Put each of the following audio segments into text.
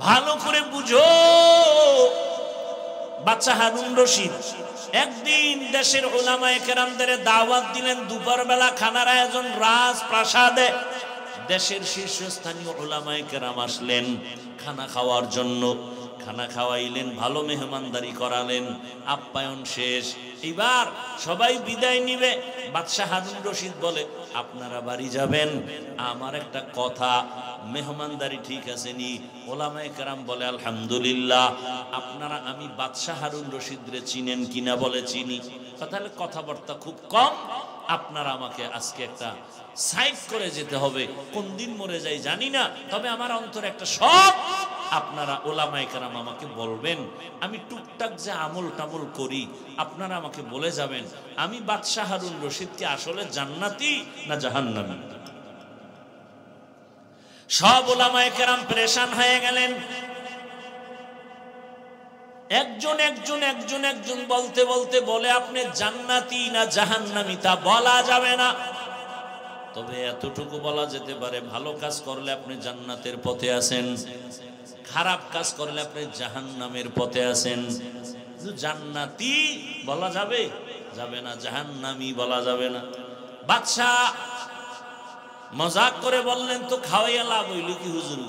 ভালো করে বুঝো। বাদশা হারুন রশিদ একদিন দেশের উলামায়ে কেরামদের দাওয়াত দিলেন। দুপুরবেলা খানার আয়োজন রাজপ্রাসাদে। দেশের শীর্ষস্থানীয় উলামায়ে কেরাম আসলেন খানা খাওয়ার জন্য। খানা খাওয়াইলেন, ভালো মেহমানদারি করালেন, আপ্যায়ন শেষ। এবার সবাই বিদায় নিবে। বাদশা হারুন রশিদ বলে, আপনারা বাড়ি যাবেন, আমার একটা কথা, মেহমানদারি ঠিক আছে নি? ওলামায়ে কেরাম বলে, আলহামদুলিল্লাহ। আপনারা আমি বাদশা হারুন রশিদ রে চিনেন কিনা? বলে চিনি। তাহলে কথাবার্তা খুব কম, আপনারা আমাকে আজকে একটা সাইড করে যেতে হবে। কোন দিন মরে যাই জানি না, তবে আমার অন্তরে একটা শখ, আপনারা ওলামায়ে কেরাম আমাকে বলবেন। আমি টুকটাক যে আমল টামল করি আপনারা আমাকে বলে যাবেন, আমি বাদশা হারুন রশিদ কি আসলে জান্নাতি না জাহান্নামী? সব ওলামায়ে কেরাম পেরেশান হয়ে গেলেন। একজন একজন একজন একজন বলতে বলতে বলে, আপনি জান্নাতি না জাহান্নামী তা বলা যাবে না, তবে এতটুকু বলা যেতে পারে, ভালো কাজ করলে আপনি জান্নাতের পথে আছেন, খারাপ কাজ করলে আপনি জাহান্নামের পথে আছেন। জান্নাতি বলা যাবে যাবে না, জাহান্নামী বলা যাবে না। বাদশা মজাক করে বললেন, তো খাওয়াইয়া লাভ হইল কি হুজুর?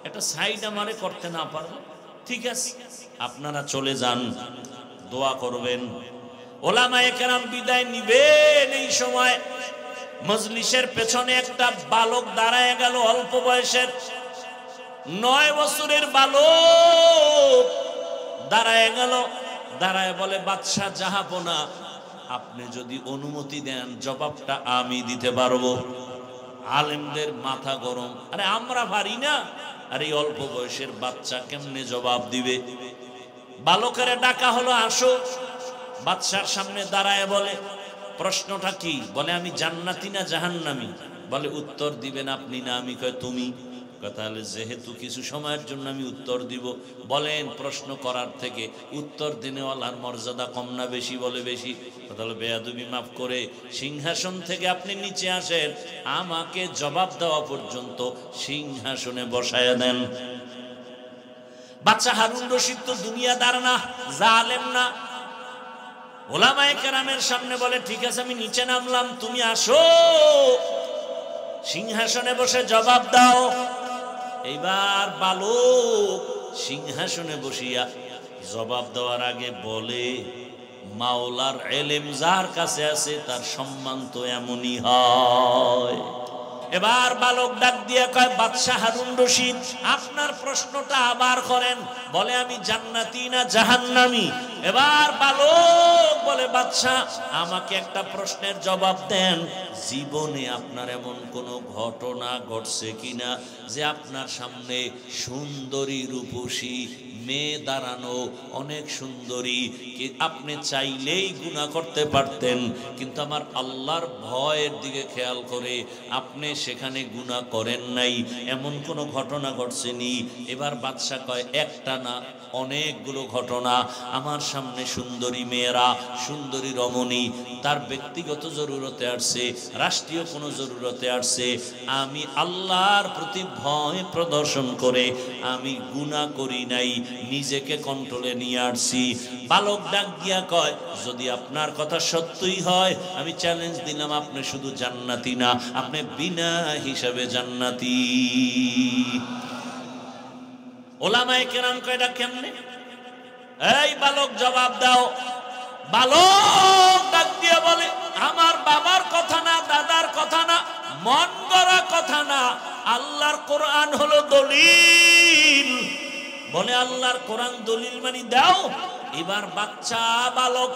একটা সাইড আমারে করতে না পারবো, ঠিক আছে আপনারা চলে যান, দোয়া করবেন। ওলামায়ে কেরাম বিদায় নিবেন। এই সময় মজলিসের পেছনে একটা বালক দাঁড়ায় গেল, অল্প বয়সের 9 বছরের বালক দাঁড়ায় গেল। দাঁড়ায় বলে, বাদশা জাহাপনা, আপনি যদি অনুমতি দেন জবাবটা আমি দিতে পারবো। আলেমদের মাথা গরম, আরে আমরা পারি না, আর এই অল্প বয়সের বাচ্চা কেমনে জবাব দিবে? বালকের ডাকা হলো, আসো। বাদশার সামনে দাঁড়ায় বলে, প্রশ্নটা কি? বলে, আমি জান্নাতি না জাহান্নামী? বলে, উত্তর দিবেন আপনি না আমি? কয় তুমি। তাহলে যেহেতু কিছু সময়ের জন্য আমি উত্তর দিব, বলেন প্রশ্ন করার থেকে উত্তর দিনেওয়ালার মর্যাদা কম না বেশি? বলে বেশি। তাহলে বেয়াদবি মাফ করে সিংহাসন থেকে আপনি নিচে আসেন, আমাকে জবাব দেওয়া পর্যন্ত সিংহাসনে বসায়া দেন। বাদশা হারুন রশিদ তো দুনিয়াদার না, জালেম না। ওলামায়ে কেরামের সামনে বলে, ঠিক আছে আমি নিচে নামলাম, তুমি আসো সিংহাসনে বসে জবাব দাও। এইবার বালক সিংহাসনে বসিয়া জবাব দেওয়ার আগে বলে, মাওলার এলেম যার কাছে আছে তার সম্মান তো এমনই হয়। এবার বালক ডাক দিয়ে কয়, বাদশা হারুন রশিদ আপনার প্রশ্নটা আবার করেন। বলে, আমি জান্নাতি না জাহান্নামী? এবার বালক বলে, বাদশা আমাকে একটা প্রশ্নের জবাব দেন, জীবনে আপনার এমন কোন ঘটনা ঘটছে কিনা যে আপনার সামনে সুন্দরী রূপসী মেয়ে দাঁড়ানো, অনেক সুন্দরী, কি আপনি চাইলেই গুনাহ করতে পারতেন, কিন্তু আমার আল্লাহর ভয়ের দিকে খেয়াল করে আপনি সেখানে গুনাহ করেন নাই, এমন কোন ঘটনা ঘটছেনি? এবার বাদশা কয়, একটা না অনেকগুলো ঘটনা। আমার সামনে সুন্দরী মেয়েরা, সুন্দরী রমণী, তার ব্যক্তিগত জরুরতে আসছে, রাষ্ট্রীয় কোনো জরুরতে আসছে, আমি আল্লাহর প্রতি ভয় প্রদর্শন করে আমি গুনাহ করি নাই, নিজেকে কন্ট্রোলে নিয়ে আসছি। বালক ডাক দিয়া কয়, যদি আপনার কথা সত্যই হয় আমি চ্যালেঞ্জ দিলাম, আপনি শুধু জান্নাতি না, আপনি বিনা হিসাবে জান্নাতি। ওলামায়ে কেরাম কয়, এটা কেমনে? এই বালক জবাব দাও। বালক ডাক দিয়ে বলে, আমার বাবার কথা না, দাদার কথা না, মন গড়া কথা না, আল্লাহর কোরআন হলো দলিল। বলে, আল্লাহর কোরআন দলিল মানি দাও। এবার বাচ্চা বালক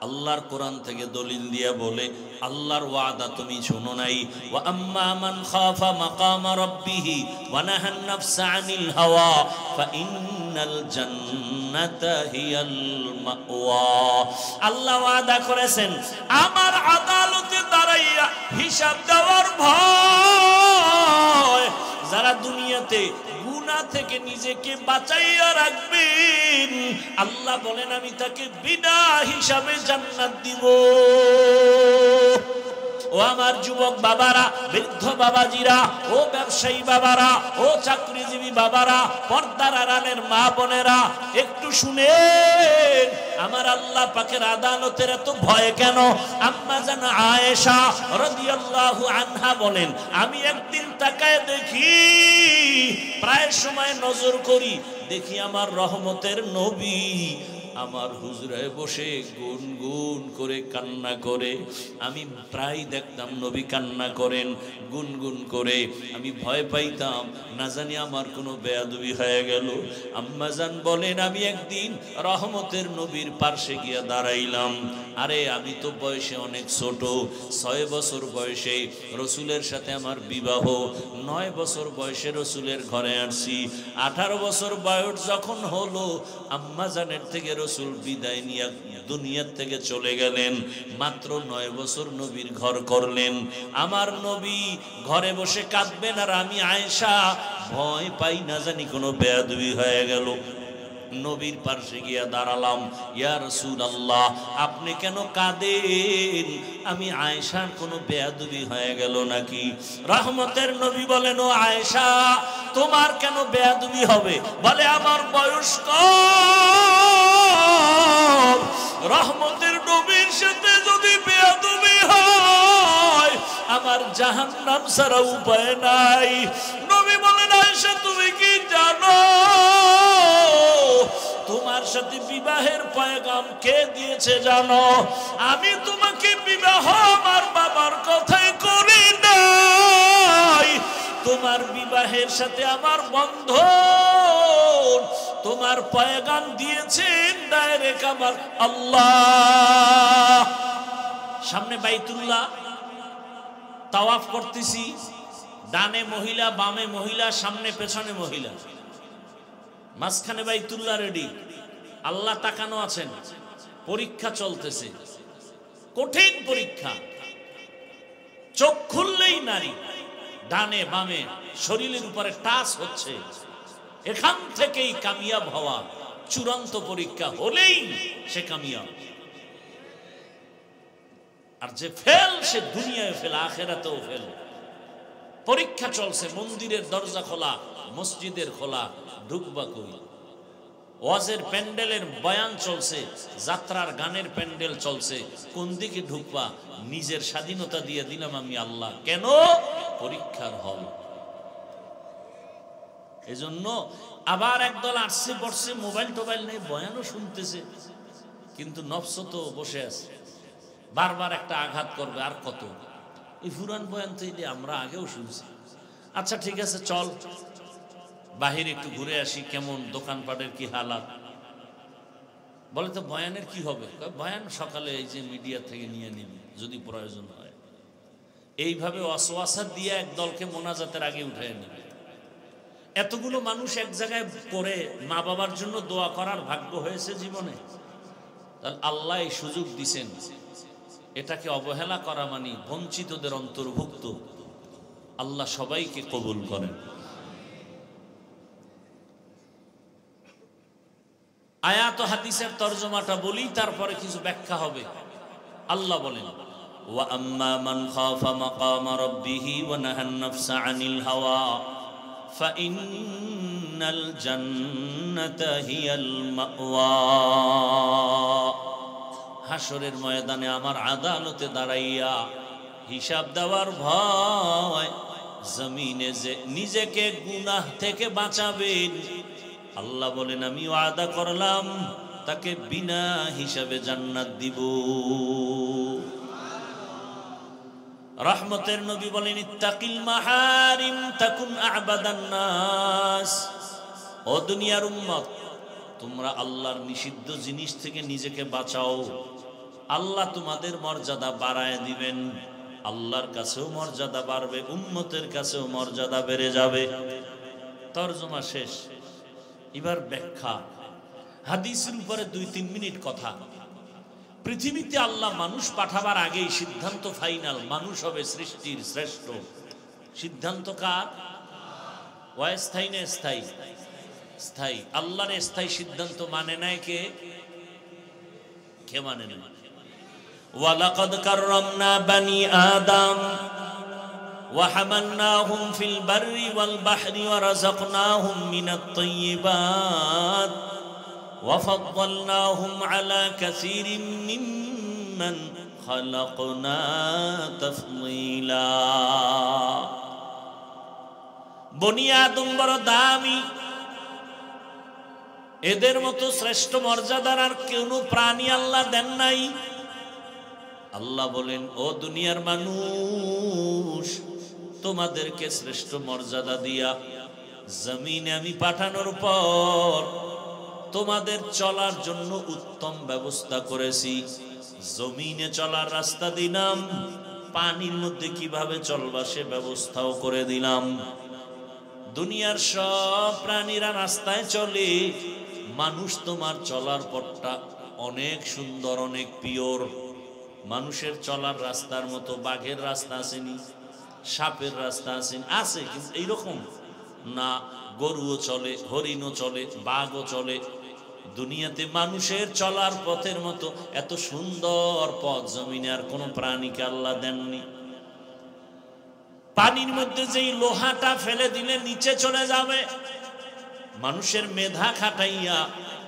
আল্লাহর কোরআন থেকে দলিল দিয়া বলে, আল্লাহর ওয়াদা তুমি শোনো নাই, ওয়া আম্মা মান খাফা মাকামা রাব্বিহি ওয়া নাহান নাফসা আনিল হাওয়া ফাইন্নাল জান্নাতা হিয়াল মাওয়া। আল্লাহ ওয়াদা করেছেন আমার আদালতে দাঁড়াইয়া হিসাব দেওয়ার ভয় যারা দুনিয়াতে গুনাহ থেকে নিজেকে বাঁচাইয়া রাখবেন, আল্লাহ বলেন আমি তাকে বিনা হিসাবে জান্নাত দিব। ও আমার যুবক বাবারা, বৃদ্ধ বাবাজিরা, ও ব্যবসায়ী বাবারা, ও চাকরিজীবী বাবারা, পর্দার আড়ালের মা বোনেরা, একটু শুনেন। আমার আল্লাহ পাকের আদালতের এত ভয় কেন? আম্মা জান আয়েশা রাদিয়াল্লাহু আনহা বলেন, আমি একদিন তাকায় দেখি, প্রায় সময় নজর করি, দেখি আমার রহমতের নবী আমার হুজরায় বসে গুনগুন করে কান্না করে। আমি প্রায় দেখতাম নবী কান্না করেন গুনগুন করে। আমি ভয় পাইতাম না জানি আমার কোনো বেয়াদবি হয়ে গেল। আম্মাজান বলেন, আমি একদিন রহমতের নবীর পার্শ্বে গিয়া দাঁড়াইলাম। আরে আমি তো বয়সে অনেক ছোট, 6 বছর বয়সে রসুলের সাথে আমার বিবাহ, 9 বছর বয়সে রসুলের ঘরে আসছি। 18 বছর বয়স যখন হলো, আম্মাজানের থেকে রসুল বিদায় নিয়ে দুনিয়ার থেকে চলে গেলেন। মাত্র 9 বছর নবীর ঘর করলেন। আমার নবী ঘরে বসে কাঁদবেন, আর আমি আয়েশা ভয় পাই না জানি কোনো বেয়াদবি হয়ে গেল। নবীর পাশে গিয়া দাঁড়ালাম, ইয়া রাসূলুল্লাহ আপনি কেন কাঁদেন? আমি আয়েশার কোনো বেয়াদবি হয়ে গেল নাকি? রহমতের নবী বলেন, ও আয়েশা তোমার কেন বেয়াদবি হবে? বলে, আমার বয়স কম, রহমতের নবীর সাথে যদি বেয়াদবি হয় আমার জাহান্নাম ছাড়া উপায় নাই। নবী বলেন, আয়েশা তুমি কি জানো তোমার সাথে বিবাহের পয়গাম কে দিয়েছে জানো? আমি তোমাকে বিবাহ আমার বাবার কথাই করি নাই, তোমার বিবাহের সাথে আমার বন্ধন, তোমার পয়গাম দিয়েছেন ডাইরেক্ট আমার আল্লাহ। সামনে বাইতুল্লাহ, তাওয়াফ করতেছি, ডানে মহিলা, বামে মহিলা, সামনে পেছনে মহিলা, মাঝখানে বাইতুল্লাহ রেডি, আল্লাহ তাকানো আছেন, পরীক্ষা চলতেছে, কঠিন পরীক্ষা। চোখ খুললেই নারী, ডানে বামে শরীরের উপরে টাচ হচ্ছে, এখান থেকেই কামিয়াব হওয়া, চূড়ান্ত পরীক্ষা হলেই সে কামিয়াব। আর যে ফেল সে দুনিয়ায় ফেল, আখিরাতেও ফেল। পরীক্ষা চলছে, মন্দিরের দরজা খোলা, মসজিদের খোলা, ঢুকবা কই? ওয়াজের প্যান্ডেলের বয়ান চলছে, যাত্রার গানের প্যান্ডেল চলছে, কোন দিকে ঢুকবা? নিজের স্বাধীনতা দিয়ে দিলাম আমি আল্লাহ। কেন? পরীক্ষার হল। এজন্য আবার একদল আসছে বসছে, মোবাইল টোবাইল নেই, বয়ানও শুনতেছে, কিন্তু নফস তো বসে আছে, বারবার একটা আঘাত করবে। আর কত এই পুরান বয়ান তো আমরা আগেও শুনছি। আচ্ছা ঠিক আছে, চল বাহিরে একটু ঘুরে আসি, কেমন দোকানপাটের কি হালাত। বলে তো বয়ানের কি হবে? বয়ান সকালে এই যে মিডিয়া থেকে নিয়ে নিবি যদি প্রয়োজন হয়। এইভাবে ওয়াসওয়াসা দিয়ে এক দলকে মোনাজাতের আগে উঠে নিবে। এতগুলো মানুষ এক জায়গায় করে মা বাবার জন্য দোয়া করার ভাগ্য হয়েছে জীবনে, তাহলে আল্লাহ এই সুযোগ দিছেন, এটাকে অবহেলা করা মানে বঞ্চিতদের অন্তর্ভুক্ত। আল্লাহ সবাইকে কবুল করেন। আয়াত ও হাদিসের তরজমাটা বলি, তারপরে কিছু ব্যাখ্যা হবে। আল্লাহ বলেন, ওয়া আম্মা মান খাফা মাকাম রাব্বিহি ওয়া নাহান নাফসা আনিল হাওয়া ফাইন্নাল জান্নাতা হিয়াল মাওয়া। হাসরের ময়দানে আমার আদালতে দাঁড়াইয়া হিসাব দেওয়ার ভয়, জমিনে যে নিজেকে গুনাহ থেকে বাঁচাবেন, আল্লাহ বলেন আমি ওয়াদা করলাম তাকে বিনা হিসাবে জান্নাত দিব। রহমতের নবী বলেন, ইত্তাকিল মাহারিম তাকুন আবাদান নাস। ও দুনিয়ার উম্মত, তোমরা আল্লাহর নিষিদ্ধ জিনিস থেকে নিজেকে বাঁচাও, আল্লাহ তোমাদের মর্যাদা বাড়ায় দিবেন। আল্লাহর কাছেও মর্যাদা বাড়বে, উম্মতের কাছেও মর্যাদা বেড়ে যাবে। তরজমা শেষ। এবার ব্যাখ্যা। হাদিসের উপরে 2-3 মিনিট কথা। পৃথিবীতে আল্লাহ মানুষ পাঠাবার আগেই সিদ্ধান্ত ফাইনাল, মানুষ হবে সৃষ্টির শ্রেষ্ঠ। সিদ্ধান্ত কার? অস্থায়ী না স্থায়ী? স্থায়ী। আল্লাহর স্থায়ী সিদ্ধান্ত মানে নাই কে? কে মানে না? ওয়ালাকাদ কাররামনা বানি আদম ওয়া হামালনাহুম ফিল বাররি ওয়াল বাহরি ওয়া রাযাকনাহুম মিনাত তাইয়্যিবাত ওয়া ফাদ্দালনাহুম আলা কাসীরিম মিম্মান খালাকনা তাফদীলা। বনি আদম বড় দামি, এদের মতো শ্রেষ্ঠ মর্যাদার আর কোনো প্রাণী আল্লাহ দেন নাই। আল্লাহ বলেন, ও দুনিয়ার মানুষ, তোমাদেরকে শ্রেষ্ঠ মর্যাদা দিয়া জমিনে আমি পাঠানোর পর তোমাদের চলার জন্য উত্তম ব্যবস্থা করেছি। জমিনে চলার রাস্তা দিলাম, পানির মধ্যে কিভাবে চলবা সে ব্যবস্থাও করে দিলাম। দুনিয়ার সব প্রাণীরা রাস্তায় চলে, মানুষ তোমার চলার পথটা অনেক সুন্দর, অনেক পিওর। মানুষের চলার রাস্তার মতো বাঘের রাস্তা আসেনি, সাপের রাস্তা আসেনি, আছে কিন্তু এইরকম না। গরুও চলে, হরিণও চলে, বাঘও চলে। দুনিয়াতে মানুষের চলার পথের মতো এত সুন্দর পথ জমিনে আর কোনো প্রাণীকে আল্লাহ দেননি। পানির মধ্যে যেই লোহাটা ফেলে দিলে নিচে চলে যাবে, মানুষের মেধা খাটাইয়া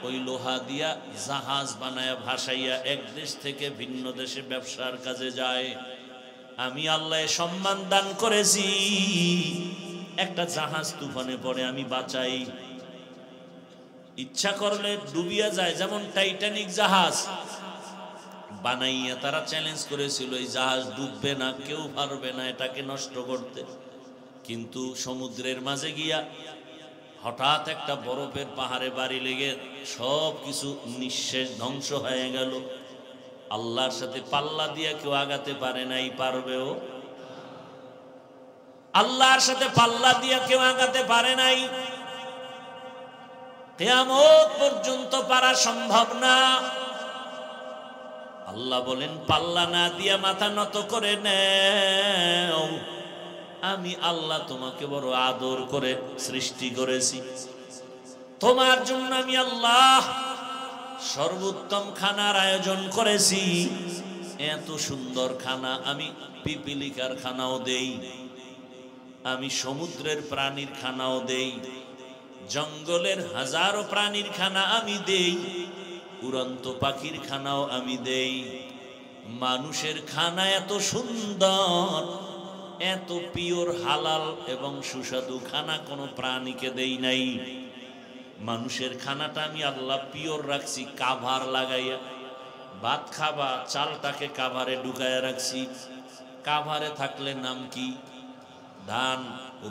ওই লোহা দিয়া জাহাজ বানায়া ভাসাইয়া এক দেশ থেকে ভিন্ন দেশে ব্যবসার কাজে যায়। আমি আল্লাহ সম্মান দান করেছি, একটা জাহাজ তুফানে পড়ে আমি বাঁচাই, ইচ্ছা করলে ডুবিয়া যায়। যেমন টাইটানিক জাহাজ বানাইয়া তারা চ্যালেঞ্জ করেছিল, এই জাহাজ ডুববে না, কেউ পারবে না এটাকে নষ্ট করতে। কিন্তু সমুদ্রের মাঝে গিয়া হঠাৎ একটা বরফের পাহাড়ে বাড়ি লেগে সব কিছু নিঃশেষ ধ্বংস হয়ে গেল। আল্লাহর সাথে পাল্লা দিয়া কেউ আগাতে পারে নাই, পারবেও? আল্লাহর সাথে পাল্লা দিয়া কেউ আগাতে পারে নাই, কিয়ামত পর্যন্ত পারা সম্ভব না। আল্লাহ বলেন, পাল্লা না দিয়া মাথা নত করে নেও, আমি আল্লাহ তোমাকে বড় আদর করে সৃষ্টি করেছি। তোমার জন্য আমি আল্লাহ সর্বোত্তম খানার আয়োজন করেছি। এত সুন্দর খানা আমি পিপিলিকার খানাও দেই, আমি সমুদ্রের প্রাণীর খানাও দেই, জঙ্গলের হাজারো প্রাণীর খানা আমি দেই, উড়ন্ত পাখির খানাও আমি দেই। মানুষের খানা এত সুন্দর, এত পিওর, হালাল এবং সুস্বাদু খানা কোনো প্রাণীকে দেই নাই। মানুষের খানাটা আমি আল্লাহ পিওর রাখছি, কাভার লাগাইয়া। ভাত খাবা, চালটাকে কাভারে ঢুকাইয়া রাখছি। কাভারে থাকলে নাম কি? ধান।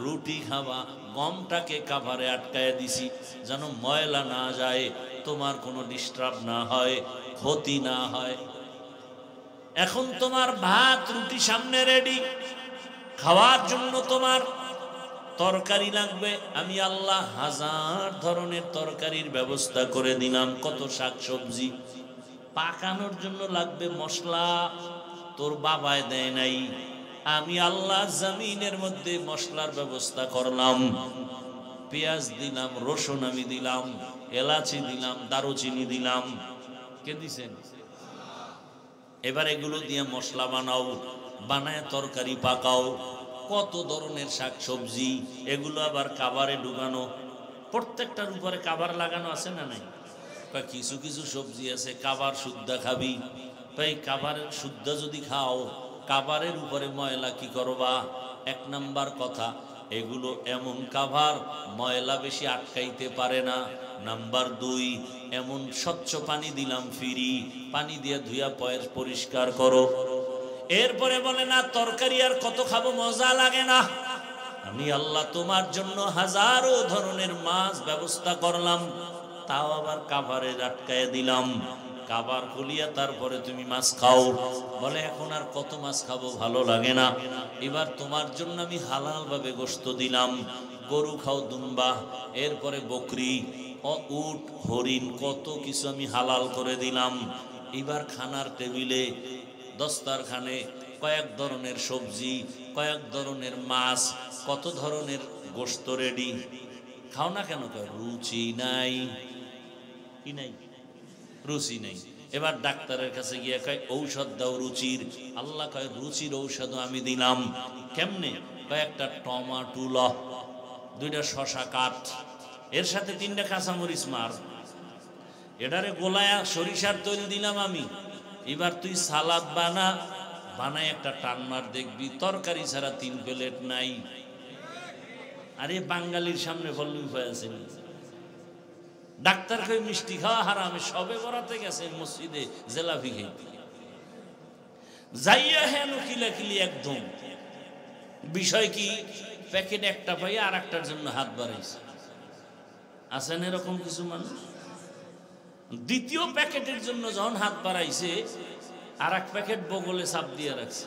রুটি খাবা, গমটাকে কাভারে আটকায় দিছি যেন ময়লা না যায়, তোমার কোনো ডিস্টার্ব না হয়, ক্ষতি না হয়। এখন তোমার ভাত রুটি সামনে রেডি, খাওয়ার জন্য তোমার তরকারি লাগবে, আমি আল্লাহ হাজার ধরনের তরকারির ব্যবস্থা করে দিলাম। কত শাকসবজি, পাকানোর জন্য লাগবে মশলা, তোর বাবায় দেয় নাই, আমি আল্লাহ জমিনের মধ্যে মশলার ব্যবস্থা করলাম। পেঁয়াজ দিলাম, রসুন আমি দিলাম, এলাচি দিলাম, দারুচিনি দিলাম। কে দিছেন? এবার এগুলো দিয়ে মশলা বানাও, বানায় তরকারি পাকাও। কত ধরনের শাকসবজি, এগুলো আবার কাভারে ঢুকানো। প্রত্যেকটার উপরে কাভার লাগানো আছে না নাই? কিছু কিছু সবজি আছে কাভার শুদ্ধা খাবি, তাই কাভারের শুদ্ধা যদি খাও, কাভারের উপরে ময়লা কি করবা? এক নাম্বার কথা, এগুলো এমন কাভার ময়লা বেশি আটকাইতে পারে না। নাম্বার দুই, এমন স্বচ্ছ পানি দিলাম ফ্রি, পানি দিয়ে ধুইয়া পরিষ্কার করো। এরপরে বলে না তরকারি আর কত খাবো, মজা লাগে না। আমি আল্লাহ তোমার জন্য হাজারো ধরনের মাছ ব্যবস্থা করলাম, তাও আবার কাভারে আটকায় দিলাম। কাভার খুলিয়া তারপরে তুমি মাছ খাও। বলে এখন আর কত মাছ খাবো, ভালো লাগে না। এবার তোমার জন্য আমি হালাল ভাবে গোশত দিলাম, গরু খাও, দুম্বা, এরপরে বকরি, উট, হরিণ, কত কিছু আমি হালাল করে দিলাম। এবার খানার টেবিলে, দস্তারখানে কয়েক ধরনের সবজি, কয়েক ধরনের মাছ, কত ধরনের গোশত রেডি। খাও না কেন? রুচি নাই, কি নাই? রুচি নাই। এবার ডাক্তারের কাছে গিয়ে কয় ঔষধ দাও রুচির। আল্লাহ কয় রুচির ঔষধ আমি দিলাম। কেমনে? কয় একটা টমাটো ল, 2টা শশা কাট, এর সাথে 3টা কাঁচামরিচ মার, এটারে গোলায়া সরিষার তেল দিলাম আমি। এবার তুই সালাদ বানায় একটা টান মার, দেখবি তরকারি ছাড়া 3 প্লেট নাই। আরে বাঙালির সামনে বললি উপায় আছে? ডাক্তার কই মিষ্টি খাওয়া হারাম, সবে বরাতে গেছে মসজিদে জেলাপি খেতে, যাইয়া হেন কিলাকিলি একদম। বিষয় কি? প্যাকেট একটা পাই আর একটার জন্য হাত বাড়াইছে। আছেন এরকম কিছু মানুষ? দ্বিতীয় প্যাকেটের জন্য যখন হাত বাড়াইছে, আর এক প্যাকেট বগলে চাপ দিয়ে রাখছে।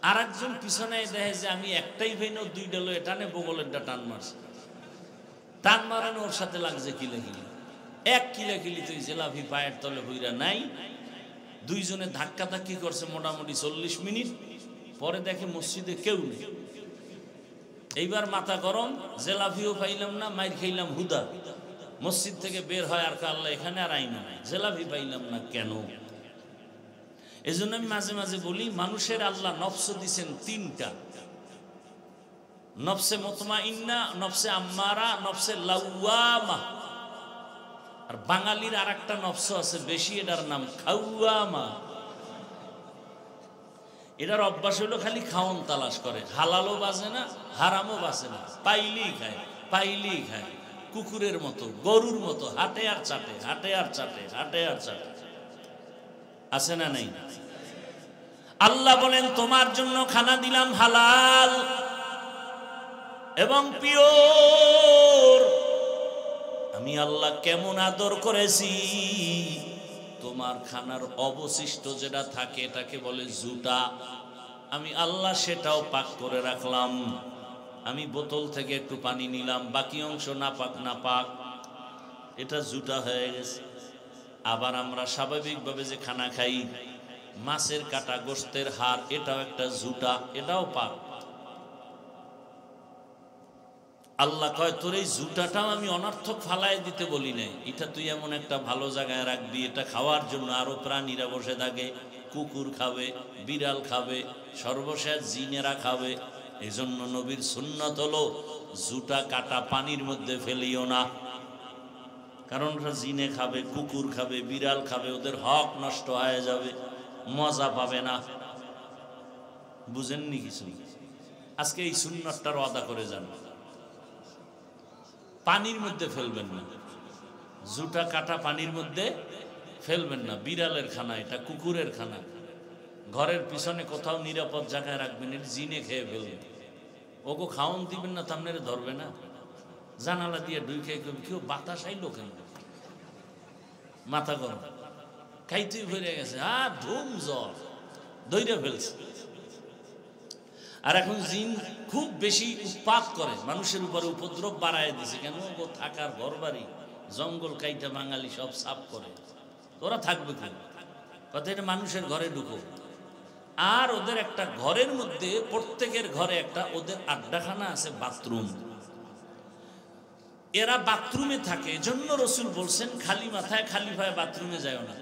আর একজন পিছনে দেখে যে আমি একটাই ভাই না 2টা লো, টানে বগলেরটা টান মারছে। টান মারানো ওর সাথে লাগছে কিলাকিলি। 1 কিলাকিলি তুই জেলাপি পায়ের তলে হইরা নাই। 2 জনে ধাক্কা ধাক্কি করছে মোটামুটি 40 মিনিট। পরে দেখে মসজিদে কেউ নেই। এইবার মাথা গরম, জেলাপিও পাইলাম না, মাইর খাইলাম হুদা। মসজিদ থেকে বের হয় আর আল্লাহ এখানে আর আইনা নাই, জেলাপি পাইলাম না কেন? এই জন্য আমি মাঝে মাঝে বলি, মানুষের আল্লাহ নফস দিছেন 3টা, নফসে মুতমাইন্না, নফসে আম্মারা, নফসে লাওয়ামা। আর বাঙালির আর একটা নফস আছে বেশি, এটার নাম খাওয়ামা। এটার অভ্যাস হলো খালি খাওন তালাশ করে, হালালও বাজে না হারামও বাজে না, পাইলেই খায় পাইলেই খায়, কুকুরের মতো গরুর মতো হাটে আর চাটে, হাটে আর চাটে, হাটে আর চাটে। আছে না নাই? আল্লাহ বলেন তোমার জন্য খানা দিলাম হালাল এবং পিওর। আমি আল্লাহ কেমন আদর করেছি। তোমার খানার অবশিষ্ট যেটা থাকে এটাকে বলে জুটা, আমি আল্লাহ সেটাও পাক করে রাখলাম। আমি বোতল থেকে একটু পানি নিলাম, বাকি অংশ না পাক না পাক, এটা জুটা হয়ে গেছে। আবার আমরা স্বাভাবিকভাবে যে খানা খাই, মাছের কাটা, গোশতের হাড়, এটাও একটা জুটা, এটাও পাক। আল্লাহ কয় তোর এই জুটাটাও আমি অনর্থক ফালাই দিতে বলি নাই, এটা তুই এমন একটা ভালো জায়গায় রাখবি, এটা খাওয়ার জন্য আরো প্রাণীরা বসে থাকে, কুকুর খাবে, বিড়াল খাবে, সর্বশেষ জিনেরা খাবে। এই জন্য নবীর সুন্নত হলো জুটা কাটা পানির মধ্যে ফেলিও না, কারণ ওরা জিনে খাবে, কুকুর খাবে, বিড়াল খাবে, ওদের হক নষ্ট হয়ে যাবে, মজা পাবে না। বুঝেননি কিছু? আজকে এই সুন্নতটার ওয়াদা করে যান, পানির মধ্যে ফেলবেন না, জুটা কাটা পানির মধ্যে ফেলবেন না। বিড়ালের খানা এটা, কুকুরের খানা, ঘরের পিছনে কোথাও নিরাপদ জায়গায় রাখবেন, এটা জিনে খেয়ে ফেলবেন। ওকে খাওয়ান দিবেন না, তামনেরে ধরবে না। জানালা দিয়ে ঢুকে কেউ বাতাস আইলো কেন? মাথা গরম, খাইতেই ভরে গেছে, আর ধুম জ্বর দইরা ফেলছে। আর এখন জিন খুব বেশি উৎপাত করে, মানুষের উপরে উপদ্রব বাড়ায় দিছে। কেন? ও থাকার ঘর বাড়ি জঙ্গল কাইটা বাঙালি সব সাফ করে, ওরা থাকবে কেন? কথা এটা মানুষের ঘরে ঢুকো। আর ওদের একটা ঘরের মধ্যে, প্রত্যেকের ঘরে একটা ওদের আড্ডাখানা আছে, বাথরুম। এরা বাথরুমে থাকে, এজন্য রসুল বলছেন খালি মাথায় খালি পায়ে বাথরুমে যায় না।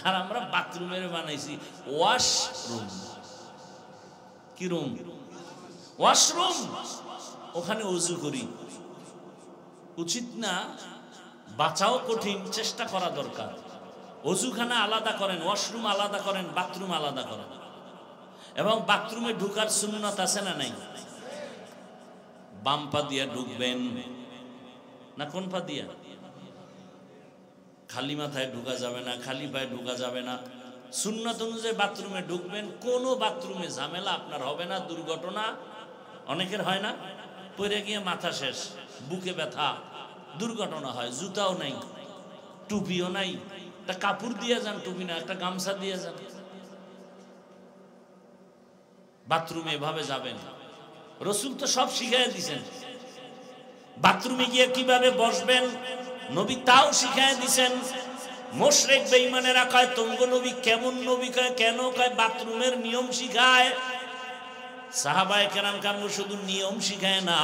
আর আমরা বাথরুমের বানাইছি ওয়াশরুম। কি রুম? ওয়াশরুম। ওখানে ওযু করি, উচিত না? বাঁচাও কঠিন, চেষ্টা করা দরকার। ওযুখানা আলাদা করেন, ওয়াশরুম আলাদা করেন, বাথরুম আলাদা করেন। এবং বাথরুমে ঢুকার সুন্নত আছে না নাই? বাম পা দিয়া ঢুকবেন না কোন পা দিয়া? খালি মাথায় ঢুকা যাবে না, খালি পায়ে ঢুকা যাবে না। সুন্নত অনুযায়ী বাথরুমে ঢুকবেন। কোনো বাথরুমে ঝামেলা আপনার হবে না, দুর্ঘটনা অনেকের হয় না, পড়ে গিয়ে মাথা শেষ, বুকে ব্যথা, দুর্ঘটনা হয়। জুতাও নাই, টুপিও নাই, একটা কাপড় দিয়ে যান, টুপি না একটা গামছা দিয়ে যান। বাথরুমে এভাবে যাবেন, রসুল তো সব শিখাই দিয়েছেন। বাথরুমে গিয়ে কিভাবে বসবেন নবী তাও শিখাই দিয়েছেন। মুশরিক বেঈমানেরা কয় তোমগো নবী কেমন নবী, কয় কেন? কয় বাথরুমের নিয়ম শিখায়। সাহাবায়ে কেরাম কামু শুধু নিয়ম শিখায় না,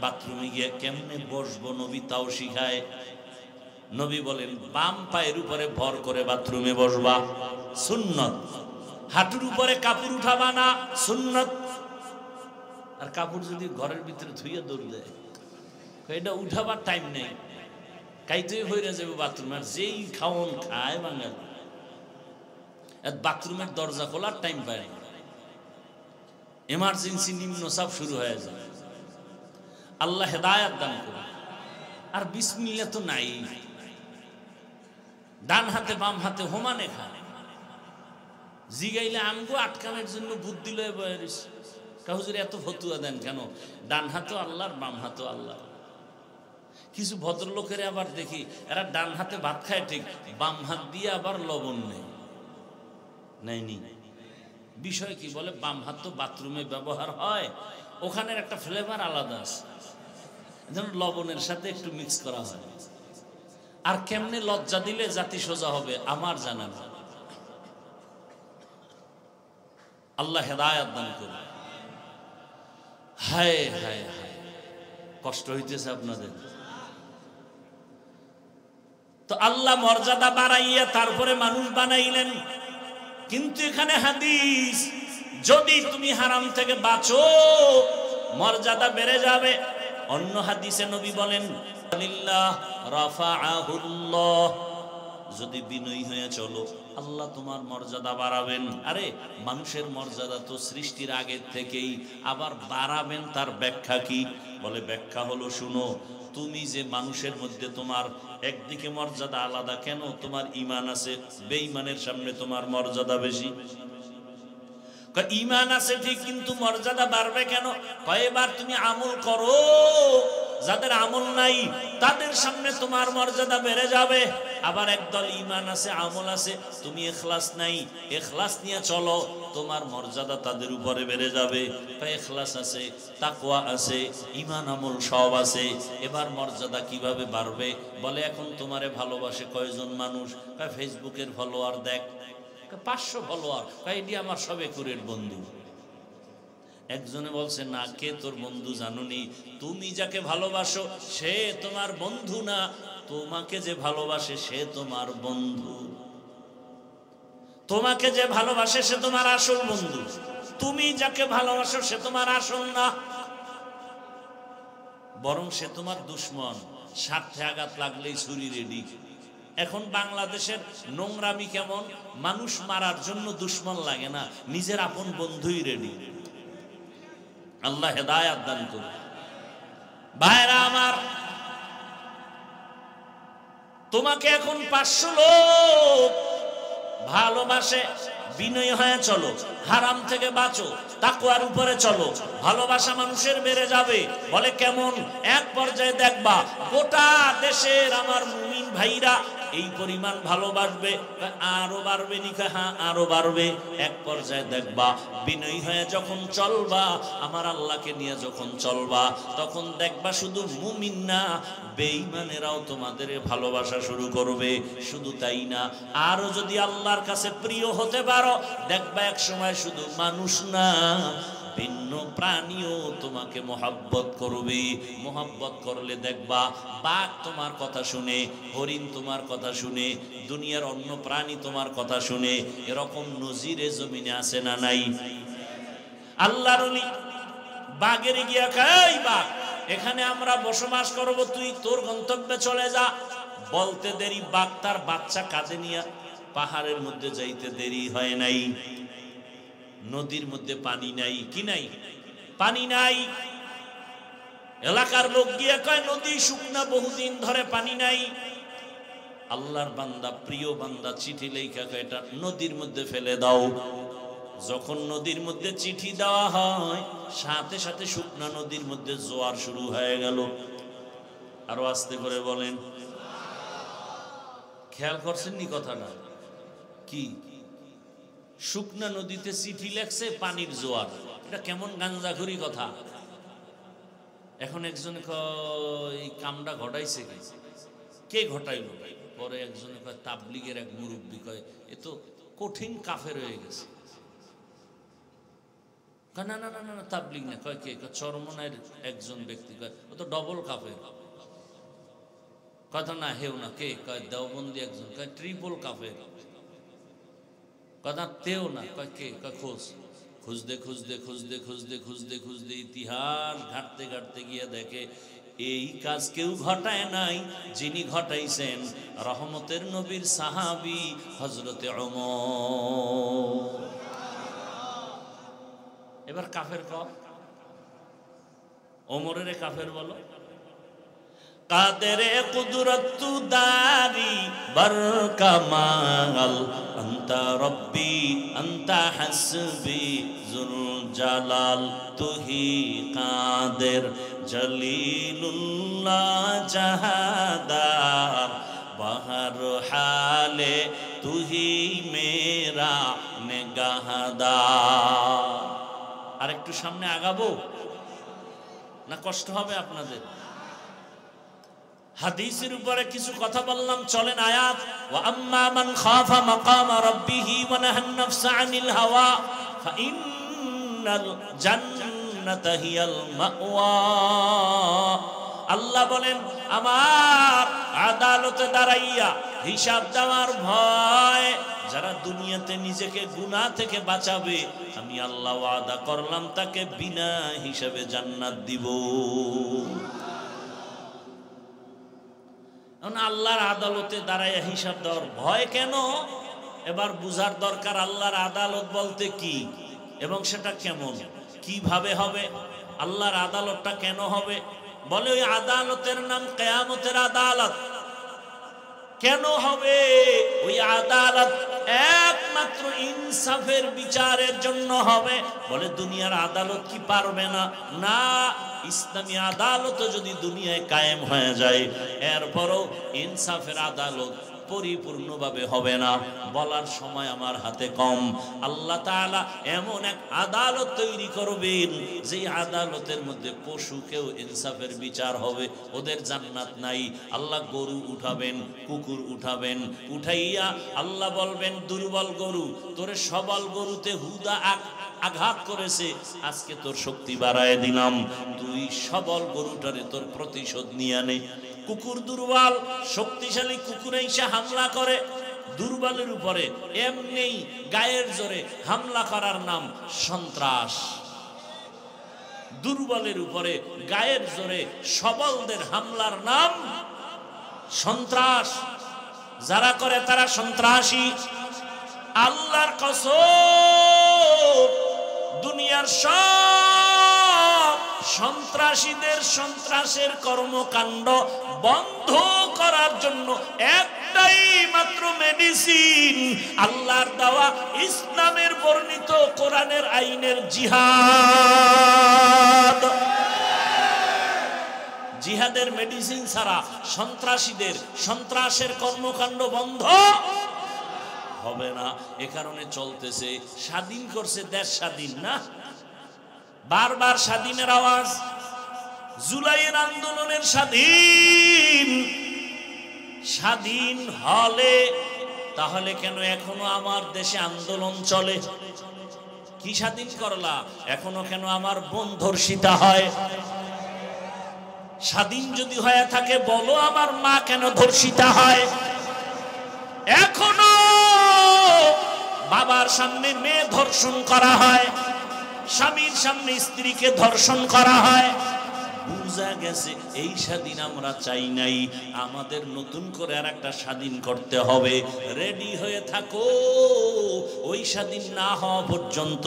বাথরুমে গিয়ে কেমনে বসবো নবী তাও শিখায়। নবী বলেন বাম পায়ের উপরে ভর করে বাথরুমে বসবা, সুন্নত। হাঁটুর উপরে কাপড় উঠাবা না, সুন্নত। আর কাপড় যদি ঘরের ভিতরে ধুইয়া দৌড় দেয়, এটা উঠাবার টাইম নেই, কাইতেই হয়ে যাবে বাথরুমে। আর যেই খাওন খায় বাঙালি, বাথরুমের দরজা খোলার টাইম পায় না, এমার্জেন্সি নিম্নচাপ শুরু হয়ে যায়। আল্লাহ হেদায়াত দান করে। আর বিসমিল্লাহ তো নাই, ডান হাতে বাম হাতে হোমানে খায়। জিগাইলে আমগো আটকানোর জন্য বুদ্ধি লয়ে বয়ারিস, হুজুর এত ফতুয়া দেন কেন? ডান হাতও আল্লাহর, বাম হাতও আল্লাহ। কিছু ভদ্রলোকের আবার দেখি এরা ডান হাতে ভাত খায় ঠিক, বাম হাত দিয়ে আবার লবণ নেই, নেয়নি। বিষয় কি? বলে বাম হাত তো বাথরুমে ব্যবহার হয়, ওখানের একটা ফ্লেভার আলাদা আছে, যেমন লবণের সাথে একটু মিক্স করা হয়। আর কেমনে লজ্জা দিলে জাতি সোজা হবে আমার জানা না। আল্লাহ হেদায়াত দান করুন। হায় হায় হায়, কষ্ট হইতেছে আপনাদের। তো আল্লাহ মর্যাদা বাড়াইয়া তারপরে মানুষ বানাইলেন। কিন্তু এখানে হাদিস, যদি তুমি হারাম থেকে বাঁচো মর্যাদা বেড়ে যাবে। অন্য হাদিসে নবী বলেন আলিল্লাহ রাফাআহুল্লাহ, যদি বিনয়ী হয়ে চলো আল্লাহ তোমার মর্যাদা বাড়াবেন। আরে মানুষের মর্যাদা তো সৃষ্টির আগের থেকেই, আবার বাড়াবেন তার ব্যাখ্যা কি? বলে ব্যাখ্যা হলো, শুনো, তুমি যে মানুষের মধ্যে তোমার একদিকে মর্যাদা আলাদা কেন? তোমার ঈমান আছে, বেঈমানের সামনে তোমার মর্যাদা বেশি। ঈমান আছে ঠিক, কিন্তু মর্যাদা বাড়বে কেন? কয়েকবার তুমি আমল করো, যাদের আমল নাই তাদের সামনে তোমার মর্যাদা বেড়ে যাবে। আবার একদল ঈমান আছে, আমল আছে, তুমি ইখলাস নাই, ইখলাস নিয়ে চলো, তোমার মর্যাদা তাদের উপরে বেড়ে যাবে। ইখলাস আছে, তাকওয়া আছে, ঈমান আমল সব আছে, এবার মর্যাদা কিভাবে বাড়বে? বলে এখন তোমারে ভালোবাসে কয়জন মানুষ? ফেসবুকের ফলোয়ার দেখ, 500 ফলোয়ার, এটি আমার সবে কুরের বন্ধু। একজনে বলছে না, কে তোর বন্ধু জানুনি? তুমি যাকে ভালোবাসো সে তোমার বন্ধু না, তোমাকে যে ভালোবাসে সে তোমার বন্ধু। তোমাকে যে ভালোবাসে সে তোমার আসল বন্ধু, তুমি যাকে ভালোবাসো সে তোমার আসল না, বরং সে তোমার দুশ্মন। স্বার্থে আঘাত লাগলেই ছুরি রেডি। এখন বাংলাদেশের নোংরামি কেমন? মানুষ মারার জন্য দুশ্মন লাগে না, নিজের আপন বন্ধুই রেডি। আল্লাহ হেদায়াত দান করুন। ভাইরা আমার, তোমাকে এখন 500 লোক ভালোবাসে, বিনয়ী হয়ে চলো, হারাম থেকে বাঁচো, তাকওয়ার উপরে চলো, ভালোবাসা মানুষের বেড়ে যাবে। বলে কেমন? এক পর্যায়ে দেখবা গোটা দেশের আমার মুমিন ভাইরা এই পরিমাণ ভালোবাসবে, আরো বাড়বে নিকা, হ্যাঁ আরো বাড়বে। এক পর্যায়ে দেখবা বিনয়ী হয়ে যখন চলবা, আমার আল্লাহকে নিয়ে যখন চলবা, তখন দেখবা শুধু মুমিন না, বেঈমানেরাও তোমাদের ভালোবাসা শুরু করবে। শুধু তাই না, আরো যদি আল্লাহর কাছে প্রিয় হতে পারো, দেখবা এক সময় শুধু মানুষ না, ভিন্ন প্রাণীও তোমাকে মোহাব্বত করবে। মোহাব্বত করলে দেখবা বাঘ তোমার কথা শুনে, হরিণ তোমার কথা শুনে, দুনিয়ার অন্য প্রাণী তোমার কথা শুনে। এরকম নজিরে জমিনে আছে না নাই? আল্লাহর ওলি বাঘের গিয়া কয়, বাঘ এখানে আমরা বসবাস করব, তুই তোর গন্তব্যে চলে যা। বলতে দেরি, বাঘ তার বাচ্চা কাঁধে নিয়ে পাহাড়ের মধ্যে যাইতে দেরি হয় নাই। নদীর মধ্যে পানি নাই, কি নাই? পানি নাই। এলাকার লোক গিয়ে কয় নদী শুকনা, বহুদিন ধরে পানি নাই। আল্লাহর বান্দা, প্রিয় বান্দা চিঠি লেখা কয় এটা নদীর মধ্যে ফেলে দাও। যখন নদীর মধ্যে চিঠি দেওয়া হয়, সাথে সাথে শুকনা নদীর মধ্যে জোয়ার শুরু হয়ে গেল। আরো আস্তে করে বলেন, খেয়াল করছেন নি কথাটা? কি শুকনা নদীতে চিঠি লেখছে, পানির জোয়ার, এটা কেমন গাঞ্জাখুরি কথা। এখন একজন এই কামটা ঘটাইছে কে ঘটাইল? পরে একজনে কয় তাবলিগের এক মুরব্বী, কয় এ তো কঠিন কাফের হয়ে গেছে। না না না না, তাবলিগ না। কয় কে? চরমনায়ের একজন ব্যক্তি। কয় ও তো ডবল কাফের। কথা না হেউ না, কে কয় দেওবন্দি একজন, কয় ট্রিপল কাফের, কথা তেও না, কয় কে, কয় খোঁজ, খুঁজতে খুঁজতে খুঁজতে খুঁজতে খুঁজতে খুঁজতে ইতিহাস ঘাটতে ঘাটতে গিয়ে দেখে এই কাজ কেউ ঘটায় নাই, যিনি ঘটাইছেন রহমতের নবীর সাহাবী হযরতে ওমর। এবার কাফের কব, ওমরের কাফের বলো। কাদেরে কুদরতু দারি বরকামাল আনতা রব্বি আনতা হাসবি জুল জালাল তুহি কাদের জলিলুল্লাহ জাহাদার বাহর হালে তুহি মেরা নেগাহদার। আর একটু সামনে আগাবো না কষ্ট হবে আপনাদের? হাদিসের উপরে কিছু কথা বললাম, চলেন আয়াত। ওয়া আম্মা মান খাফা মাকামা রাব্বিহি ওয়া নাহান নাফসা আনিল হাওয়া ফাইন্নাল জান্নাতা হিয়াল মাওয়া। আল্লাহ বলেন আমার আদালতে দাঁড়াইয়া হিসাব দেওয়ার ভয় যারা দুনিয়াতে নিজেকে গুনাহ থেকে বাঁচাবে, আমি আল্লাহ ওয়াদা করলাম তাকে বিনা হিসাবে জান্নাত দিব। আল্লাহর আদালতে দাঁড়াইয়া হিসাব দেওয়ার ভয় কেন? এবার বুঝার দরকার আল্লাহর আদালত বলতে কি এবং সেটা কেমন, কিভাবে হবে, আল্লাহর আদালতটা কেন হবে। বলে ওই আদালতের নাম কিয়ামতের আদালত। কেন হবে ওই আদালত? একমাত্র ইনসাফের বিচারের জন্য হবে। বলে দুনিয়ার আদালত কি পারবে না? না, ইসলামী আদালত যদি দুনিয়ায় কায়েম হয়ে যায় এরপরও ইনসাফের আদালত পরিপূর্ণভাবে হবে না। বলার সময় আমার হাতে কম। আল্লাহ তাআলা এমন এক আদালত তৈরি করবেন যে আদালতের মধ্যে পশুকেও ইনসাফের বিচার হবে, ওদের জান্নাত নাই। আল্লাহ গরু উঠাবেন, কুকুর উঠাবেন, উঠাইয়া আল্লাহ বলবেন দুর্বল গরু, তোরে সবল গরুতে হুদা আঘাত করেছে, আজকে তোর শক্তি বাড়ায় দিলাম, তুই সবল গরুটারে তোর প্রতিশোধ নিয়ে নে। কুকুর দুর্বল, শক্তিশালী কুকুর এসে হামলা করে দুর্বলের উপরে, এমনি গায়ের জোরে হামলা করার নাম সন্ত্রাস। দুর্বলের উপরে গায়ের জোরে সবলদের হামলার নাম সন্ত্রাস। যারা করে তারা সন্ত্রাসী। আল্লাহর কসম, দুনিয়ার সব সন্ত্রাসীদের সন্ত্রাসের কর্মকাণ্ড বন্ধ করার জন্য একটাই মাত্র মেডিসিন, আল্লাহর দেওয়া ইসলামের বর্ণিত কোরআনের আইনের জিহাদ। জিহাদের মেডিসিন ছাড়া সন্ত্রাসীদের সন্ত্রাসের কর্মকাণ্ড বন্ধ হবে না। এ কারণে চলতেছে, স্বাধীন করছে দেশ, স্বাধীন না, বারবার স্বাধীনের আওয়াজ। জুলাইয়ের আন্দোলনের স্বাধীন, স্বাধীন হলে তাহলে কেন এখনো আমার দেশে আন্দোলন চলে? কি স্বাধীন করলা? এখনো কেন আমার বোন ধর্ষিতা হয়? স্বাধীন যদি হয়ে থাকে বলো আমার মা কেন ধর্ষিতা হয়? এখনো বাবার সামনে মেয়ে ধর্ষণ করা হয়, স্বামীর সামনে স্ত্রীকে ধর্ষণ করা হয়। বুঝা গেছে এই স্বাধীন আমরা চাই নাই, আমাদের নতুন করে আর একটা স্বাধীন করতে হবে। রেডি হয়ে থাকো, ওই স্বাধীন না হওয়া পর্যন্ত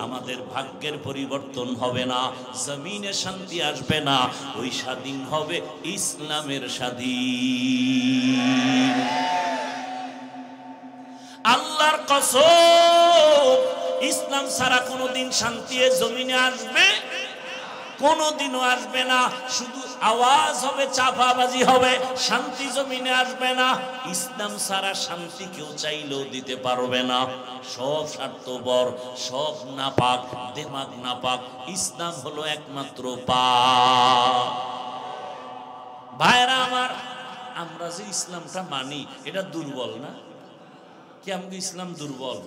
আমাদের ভাগ্যের পরিবর্তন হবে না, জমিনে শান্তি আসবে না। ওই স্বাধীন হবে ইসলামের স্বাধীন। আল্লাহর কসম, ইসলাম ছাড়া কোনোদিন শান্তি জমিনে আসবে? কোনোদিনও আসবে না। শুধু আওয়াজ হবে, চাপাবাজি হবে, শান্তি জমিনে আসবে না। ইসলাম ছাড়া শান্তি কেউ চাইলেও দিতে পারবে না। সব স্বার্থপর, সব নাপাক, দিমাগ নাপাক। ইসলাম হলো একমাত্র পাক। ভাইরা আমার, আমরা যে ইসলামটা মানি এটা দুর্বল না? কি আমাকে ইসলাম দুর্বল?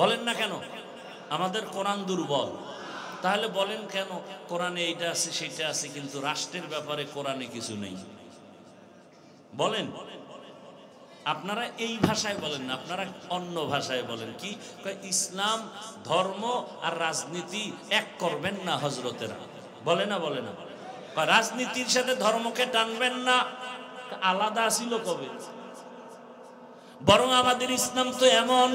বলেন না কেন? আমাদের কোরআন দুর্বল। তাহলে বলেন কেন কোরআনে এইটা আছে সেটা আছে, কিন্তু রাষ্ট্রের ব্যাপারে কোরআনে কিছু নেই? বলেন, আপনারা এই ভাষায় বলেন না, আপনারা অন্য ভাষায় বলেন। কি ইসলাম ধর্ম আর রাজনীতি এক করবেন না হজরতেরা, বলে না? বলে না? রাজনীতির সাথে ধর্মকে টানবেন না, আলাদা ছিল কবে? বরং আমাদের ইসলাম তো এমন,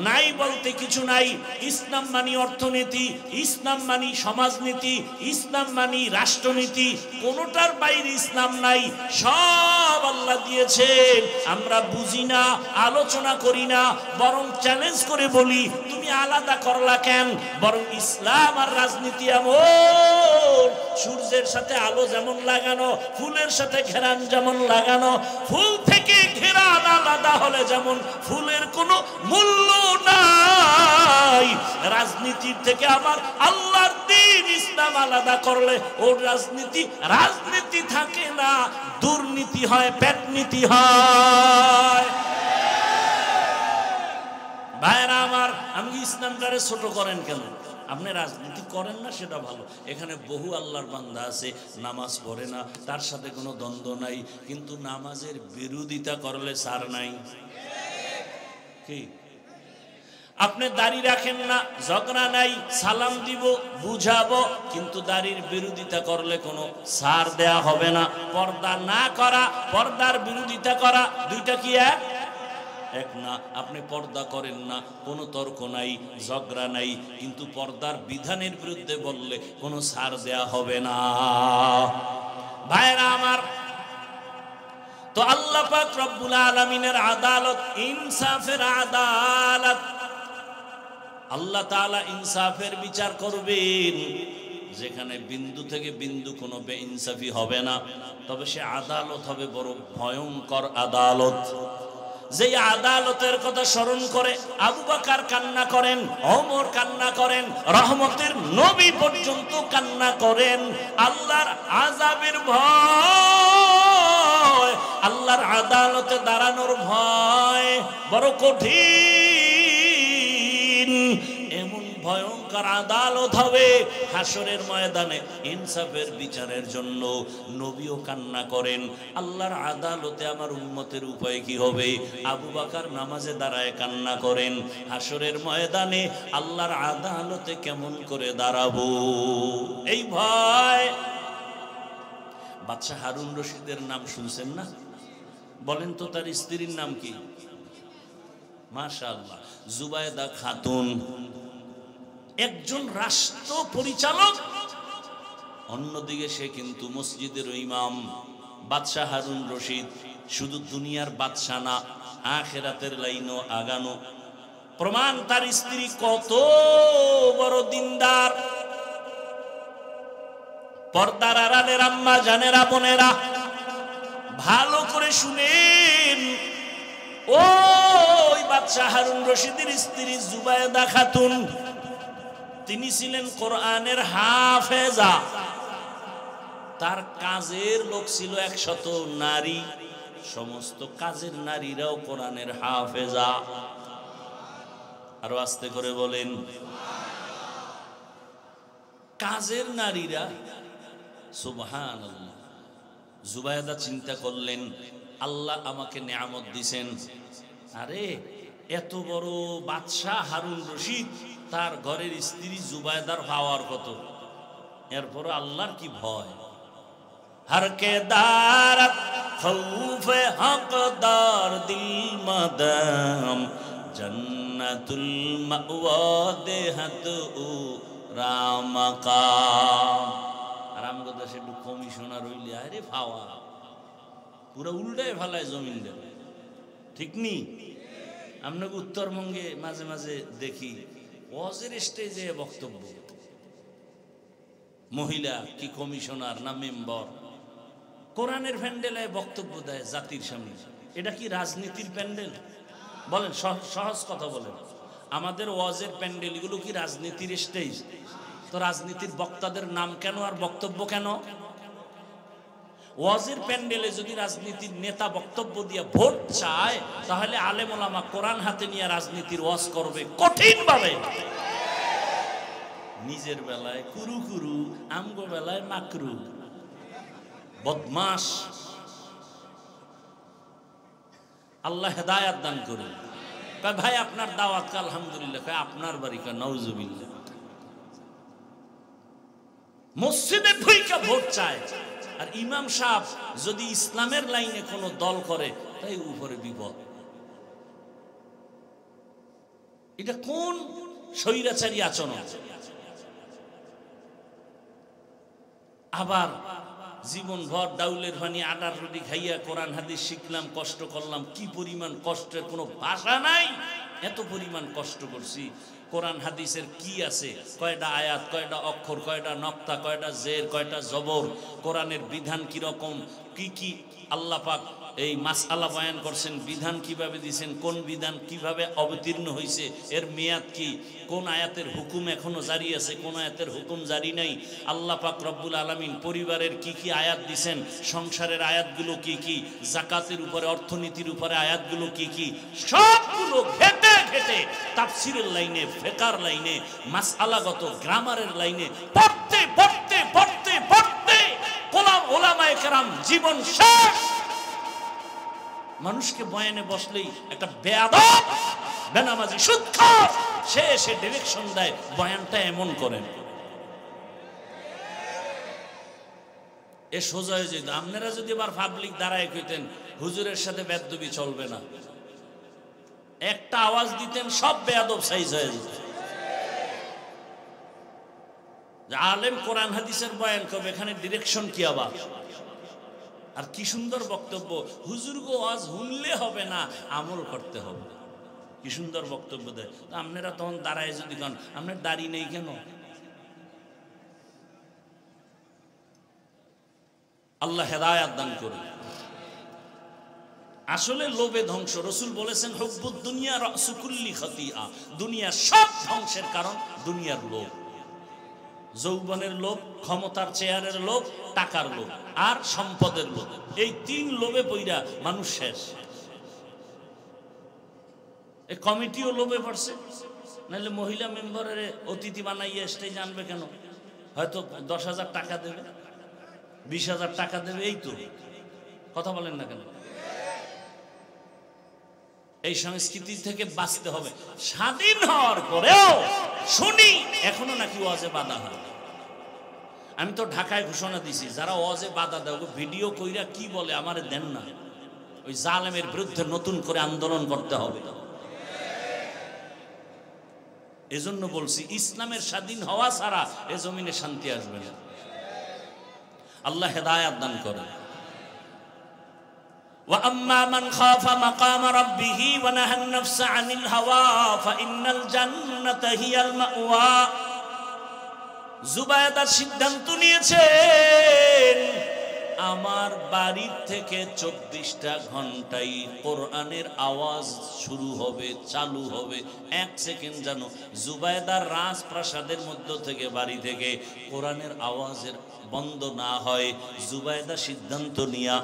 নাই বলতে কিছু নাই। ইসলাম মানি অর্থনীতি, ইসলাম মানি সমাজনীতি, ইসলাম মানি রাষ্ট্রনীতি, কোনোটার বাইরে ইসলাম নাই। সব আল্লাহ দিয়েছেন, আমরা বুঝি না, আলোচনা করি না, বরং চ্যালেঞ্জ করে বলি তুমি আলাদা করলা কেন? বরং ইসলাম আর রাজনীতি এমন, সূর্যের সাথে আলো যেমন লাগানো, ফুলের সাথে ঘেরান যেমন লাগানো, ফুল থেকে ঘেরান আলাদা হলে যেমন ফুলের কোনো মূল্য নাই, রাজনীতির থেকে আমার আল্লাহর দ্বীন ইসলাম আলাদা করলে ওর রাজনীতি থাকে না, দুর্নীতি হয়, পেটনীতি হয়। ভাইরা আমার, আমি ইসলামটারে ছোট করেন কেন? আপনি রাজনীতি করেন না সেটা ভালো, এখানে বহু আল্লাহর বান্দা আছে নামাজ পড়ে না, তার সাথে কোনো দ্বন্দ্ব নাই, কিন্তু নামাজের বিরোধিতা করলে সার নাই। কি আপনি দাড়ি রাখেন না, ঝগড়া নাই, সালাম দিব, বুঝাবো, কিন্তু দাড়ির বিরোধিতা করলে কোনো সার দেয়া হবে না। পর্দা না করা, পর্দার বিরোধিতা করা, দুইটা কি এক না? আপনি পর্দা করেন না, কোনো তর্ক নাই, ঝগড়া নাই, কিন্তু পর্দার বিধানের বিরুদ্ধে বললে কোনো সার দেয়া হবে না। ভাইরা আমার, তো আল্লাহ পাক রব্বুল আলামিনের আদালত, ইনসাফের আদালত, আল্লাহ তাআলা ইনসাফের বিচার করবেন, যেখানে বিন্দু থেকে বিন্দু কোনো বেইনসাফি হবে না। তবে সে আদালত হবে বড় ভয়ঙ্কর আদালত। যেই আদালতের কথা স্মরণ করে আবু বকর কান্না করেন, ওমর কান্না করেন, রহমতের নবী পর্যন্ত কান্না করেন। আল্লাহর আযাবের ভয়, আল্লাহর আদালতে দাঁড়ানোর ভয় বড় কঠিন। এমন ভয়ঙ্কর আদালত হবে হাসরের ময়দানে, ইনসাফের বিচারের জন্য নবীও কান্না করেন। আল্লাহর আদালতে আমার উম্মতের উপায় কি হবে? আবু বকর নামাজে দাঁড়ায় কান্না করেন, হাসরের ময়দানে আল্লাহর আদালতে কেমন করে দাঁড়াবো, এই ভয়। বাদশা হারুন রশিদের নাম শুনছেন না? বলেন তো তার স্ত্রীর নাম কি? মাশাআল্লাহ, জুবায়দা খাতুন। একজন রাষ্ট্র পরিচালক, অন্যদিকে সে কিন্তু মসজিদের ইমাম। বাদশা হারুন রশিদ শুধু দুনিয়ার বাদশা না, আখিরাতের লাইনও আগানো। প্রমাণ তার স্ত্রী কত বড় দিনদার। পর্দার আড়ালের আম্মা জানেরা, বোনেরা, ভালো করে শুনেন। ওই বাদশা হারুন রশিদের স্ত্রী জুবায়দা খাতুন, তিনি ছিলেন কোরআনের হাফেজা। তার কাজের লোক ছিল 100 নারী, সমস্ত কাজের নারীরাও কোরআনের হাফেজা। আরো আস্তে করে বলেন, কাজের নারীরা। সুবহানাল্লাহ। জুবায়দা চিন্তা করলেন, আল্লাহ আমাকে নিয়ামত দিছেন, আরে এত বড় বাদশা হারুন রশিদ, তার ঘরের স্ত্রী জুবায়দার পাওয়ার কত, এরপর আল্লাহর কি ভয়। হরকে দারত খৌফে হকদার দিল মাদাম, জান্নাতুল মাওয়া দেহাত ও রামাকাম। রামগদা সে একটু কমিশনার হইলে আরে পাওয়া পুরা উল্টায় ফেলায় জমিন দেবে, ঠিক নি? আপনাকে উত্তরবঙ্গে মাঝে মাঝে দেখি ওয়াজের স্টেজে বক্তব্য, মহিলা কি কমিশনার না মেম্বার কোরআনের প্যান্ডেলে বক্তব্য দেয় জাতির সামনে। এটা কি রাজনীতির প্যান্ডেল? বলেন, সহজ কথা বলেন। আমাদের ওয়াজের প্যান্ডেল এগুলো কি রাজনীতির স্টেজ? তো রাজনীতির বক্তাদের নাম কেন আর বক্তব্য কেন? ওয়াজের প্যান্ডেলে যদি রাজনীতির নেতা বক্তব্য দিয়ে ভোট চায়, তাহলে আলেম ওলামা কোরআন হাতে নিয়ে রাজনীতির ওয়াজ করবে কঠিন ভাবে। নিজের বেলায় কুরু কুরু, আমগো বেলায় মাকরু, বদমাস। আল্লাহ হেদায়াত দান করুন। কয় ভাই আপনার দাওয়াত, আলহামদুলিল্লাহ। কয় আপনার বাড়ি? কয় নাউজুবিল্লাহ। মসজিদে ঢুইকা ভোট চায়, আর ইমাম সাহেব যদি ইসলামের লাইনে কোনো দল করে তাই উপরে বিপদ। এটা কোন স্বৈরাচারী আচরণ? আবার জীবন ভর ডাউলের পানি আটার রুটি খাইয়া কোরআন হাদিস শিখলাম, কষ্ট করলাম। কি পরিমাণ কষ্টের কোনো ভাষা নাই। এত পরিমাণ কষ্ট করছি। কোরআন হাদিসের কি আছে, কয়টা আয়াত, কয়টা অক্ষর, কয়টা নক্তা, কয়টা জের, কয়টা জবর, কোরআনের বিধান কিরকম, কি কি আল্লাহ পাক এই মাসআলা বয়ান করছেন, বিধান কিভাবে দিয়েছেন, কোন বিধান কিভাবে অবতীর্ণ হয়েছে, এর মেয়াদ কি, কোন আয়াতের হুকুম এখনো জারি আছে, কোন আয়াতের হুকুম জারি নাই, আল্লাহ পাক রব্বুল আলামিন পরিবারের কি কি আয়াত দিয়েছেন, সংসারের আয়াতগুলো কি কি, যাকাতের উপরে, অর্থনীতির উপরে আয়াতগুলো কি কি, সবগুলো ঘেটে ঘেটে তাফসীরের লাইনে, ফিকহের লাইনে, মাসআলাগত গ্রামারের লাইনে পড়তে পড়তে পড়তে পড়তে ওলামায়ে কেরাম জীবন শেষ। মানুষকে বয়ানে বসলেই একটা বেয়াদব, বেনামাজি, সুদখোর সে এসে ডিরেকশন দেয়, বয়ানটা এমন করেন। এ সোজা হয়ে যেত। আপনারা যদি আবার পাবলিক দাঁড়ায় কইতেন হুজুরের সাথে বেয়াদবি চলবে না, একটা আওয়াজ দিতেন সব বেয়াদব সাইজ হয়ে যেত। আলেম কোরআন হাদিসের বয়ান করবে, এখানে ডিরেকশন কি আবার? আর কি সুন্দর বক্তব্য, হুজুর গো আজ শুনলে হবে না, আমল করতে হবে। কি সুন্দর বক্তব্য দেয়। তো আপনারা তখন দাঁড়ায় যদি কন আপনার দাড়ি নেই কেন? আল্লাহ হেদায়াত দান করুন। আসলে লোভে ধ্বংস। রাসূল বলেছেন হুব্বুদ দুনিয়া রাসু কুল্লি খাতিয়া, দুনিয়ার সব ধ্বংসের কারণ দুনিয়ার লোভ। যৌবনের লোভ, ক্ষমতার চেয়ারের লোভ, টাকার লোভ আর সম্পদের লোভ। এই তিন লোভে পইরা মানুষ শেষ। এই কমিটিও লোভে পড়ছে, নাহলে মহিলা মেম্বারের অতিথি বানাইয়া স্টেজ আনবে কেন? হয়তো 10,000 টাকা দেবে, 20,000 টাকা দেবে, এই তো। কথা বলেন না কেন? এই সংস্কৃতি থেকে বাঁচতে হবে। স্বাধীন হওয়ার পরেও শুনি এখনো নাকি ওয়াজে বাধা হয়। আমি তো ঢাকায় ঘোষণা দিছি, যারা ওয়াজে বাধা দেয় ভিডিও কইরা কি বলে আমারে দেন না। ওই জালেমের বিরুদ্ধে নতুন করে আন্দোলন করতে হবে। এজন্য বলছি ইসলামের স্বাধীন হওয়া ছাড়া এ জমিনে শান্তি আসবে না। আল্লাহ হেদায়াত দান করেন। وَأَمَّا مَنْ خَافَ مَقَامَ رَبِّهِ وَنَهَى النَّفْسَ عَنِ الْهَوَى فَإِنَّ الْجَنَّةَ هِيَ الْمَأْوَى। জুবায়েদা সিদ্ধান্ত নিয়েছেন আমার বাড়ির থেকে 24টা ঘন্টায় কোরআনের আওয়াজ শুরু হবে, চালু হবে। 1 সেকেন্ড যেন জুবায়েদার রাজপ্রাসাদের মধ্য থেকে, বাড়ি থেকে কোরআনের আওয়াজের বন্ধ না হয়। জুবায়েদা সিদ্ধান্ত নিয়া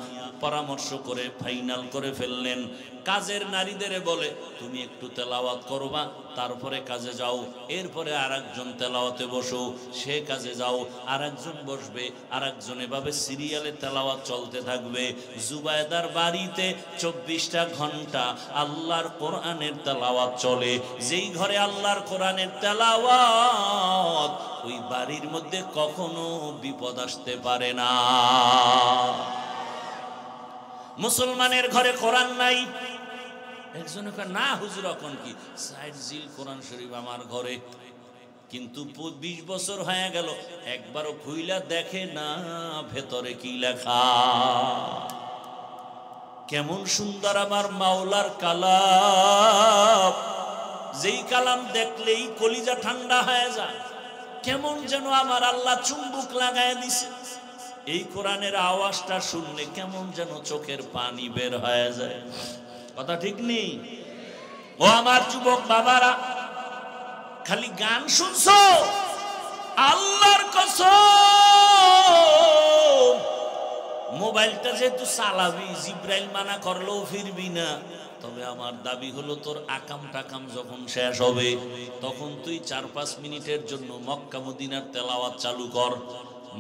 পরামর্শ করে ফাইনাল করে ফেললেন। কাজের নারীদের বলে তুমি একটু তেলাওয়াত করবা, তারপরে কাজে যাও। এরপরে আরেকজন তেলাওয়াতে বসো, সে কাজে যাও, আরেকজন বসবে, আরেকজন, এভাবে সিরিয়ালে তেলাওয়াত চলতে থাকবে। জুবায়েদার বাড়িতে 24টা ঘন্টা আল্লাহর কোরআনের তেলাওয়াত চলে। যেই ঘরে আল্লাহর কোরআনের তেলাওয়াত, ওই বাড়ির মধ্যে কখনো বিপদ আসতে পারে না। মুসলমানের ঘরে কোরআন নাই, একজনে কয় না হুজুর এখন কি 60 জিল কোরআন শরীফ আমার ঘরে, কিন্তু 20 বছর হয়ে গেল একবারও খুইলা দেখে না ভেতরে কি লেখা। কেমন সুন্দর আমার মাওলার কালাম, যেই কালাম দেখলেই কলিজা ঠান্ডা হয়ে যায়। কেমন যেন আমার আল্লাহ চুম্বুক লাগায় দিছে। এই কোরআনের আওয়াজটা শুনলে কেমন যেন চোখের পানি বের হয়ে যায়। কথা ঠিক নেই? ও আমার যুবক বাবারা, খালি গান শুনছো? আল্লাহর কসম, মোবাইলটা যেহেতু চালাবি, জিব্রাইল মানা করলেও ফিরবি না। তবে আমার দাবি হলো তোর আকাম টাকাম যখন শেষ হবে, তখন তুই 4-5 মিনিটের জন্য মক্কা মদিনার তেলাওয়াত চালু কর।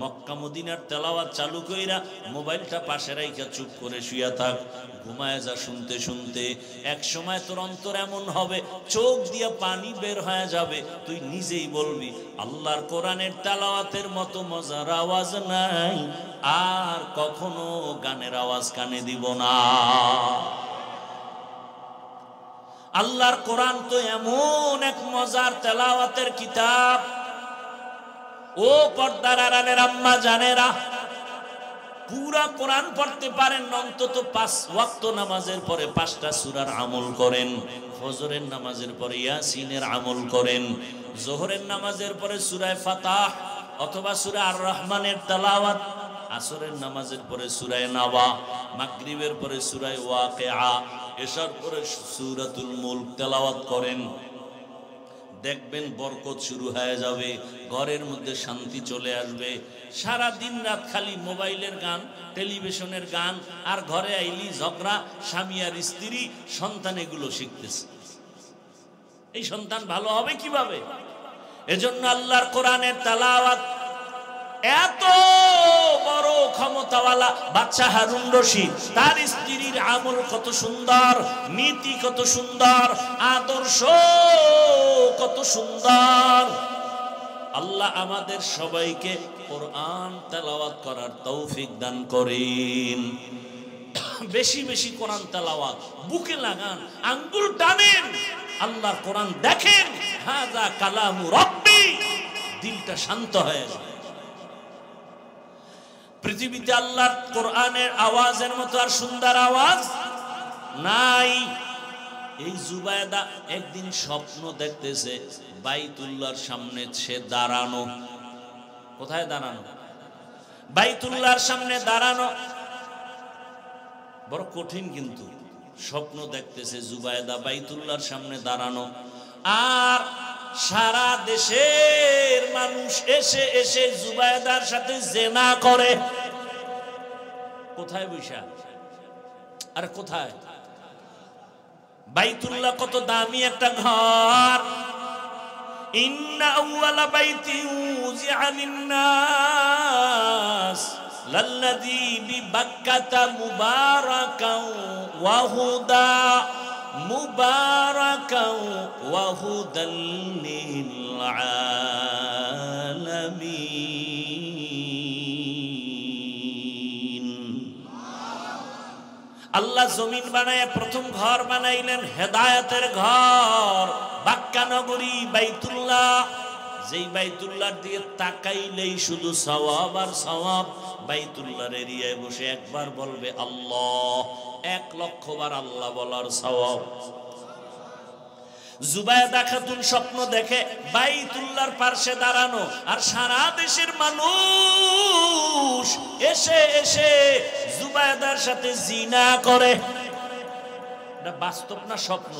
মক্কা মদিনার তেলাওয়াত চালু কইরা মোবাইলটা পাশে রাইখা চুপ করে শুয়া থাক, ঘুমায় যা শুনতে শুনতে। এক সময় তোর অন্তর এমন হবে চোখ দিয়ে পানি বের হয়ে যাবে, তুই নিজেই বলবি আল্লাহর কোরআনের তেলাওয়াতের মতো মজার আওয়াজ নাই, আর কখনো গানের আওয়াজ কানে দিব না। আল্লাহর কোরআন তো এমন এক মজার তেলাওয়াতের কিতাব। ও পর্দার আড়ালের আম্মা জানেরা, পুরা কোরআন পড়তে পারেন অন্তত 5 ওয়াক্ত নামাজের পরে 5টা সূরার আমল করেন, ফজরের নামাজের পরে ইয়াসিনের আমল করেন, জোহরের নামাজের পরে সূরা ফাতাহ অথবা সূরা আর রহমানের তেলাওয়াত, আসরের নামাজের পরে সূরা নাবা, মাগরিবের পরে সূরা ওয়াকিআ, এশার পরে সূরাতুল মুলক তেলাওয়াত করেন। দেখবেন বরকত শুরু হয়ে যাবে, ঘরের মধ্যে শান্তি চলে আসবে। সারা দিন রাত খালি মোবাইলের গান, টেলিভিশনের গান, আর ঘরে আইলি ঝগড়া, স্বামী আর স্ত্রী, সন্তান এগুলো শিখতেছে। এই সন্তান ভালো হবে কিভাবে? এজন্য আল্লাহর কোরআনের তেলাওয়াত এত বড় ক্ষমতাওয়ালা বাদশা হারুন রশিদ, তার স্ত্রীর আমল কত সুন্দর, নীতি কত সুন্দর, আদর্শ কত সুন্দর। আল্লাহ আমাদের সবাইকে কোরআন তেলাওয়াত করার তৌফিক দান করেন। বেশি বেশি কোরআন তেলাওয়াত, বুকে লাগান, আঙ্গুল টানেন, আল্লাহর কোরআন দেখেন, হাযা কালামু রাব্বি, দিলটা শান্ত হয়ে যায়। পৃথিবীতে আল্লাহর কোরআনের আওয়াজের মতো আর সুন্দর আওয়াজ নাই। এই জুবায়দা একদিন স্বপ্ন দেখতেছে বাইতুল্লাহর সামনে সে দাঁড়ানো। কোথায় দাঁড়ানো? বাইতুল্লাহর সামনে দাঁড়ানো। বড় কঠিন, কিন্তু স্বপ্ন দেখতেছে জুবায়দা বাইতুল্লাহর সামনে দাঁড়ানো, আর সারা দেশের মানুষ এসে এসে জুবায়দার সাথে জিনা করে। কোথায় বৈশা? আরে কোথায়? বাইতুল্লাহ কত দামি একটা ঘর। ইন্না আউওয়ালা বাইতিন উযিআ লিন-নাস লাল্লাযী বিবাক্কাতা মুবারাকান ওয়া হুদা মুবারাকান ওয়া হুদাল লিল আলামিন। আল্লাহ জমিন বানায় প্রথম ঘর বানাইলেন হেদায়েতের ঘর, বাক্কা নগরী বাইতুল্লাহ। যেই বাইতুল্লাহর দিকে তাকাইলেই শুধু সওয়াব আর সওয়াব। বাইতুল্লাহর এরিয়ায় বসে একবার বলবে আল্লাহ, 1,00,000 বার আল্লাহ বলার সওয়াব। জুবায়দা খাতুন স্বপ্ন দেখে বাইতুল্লাহর পাশে দাঁড়ানো, আর সারা দেশের মানুষ এসে এসে জুবায়দার সাথে জিনা করে। এটা বাস্তব না স্বপ্ন?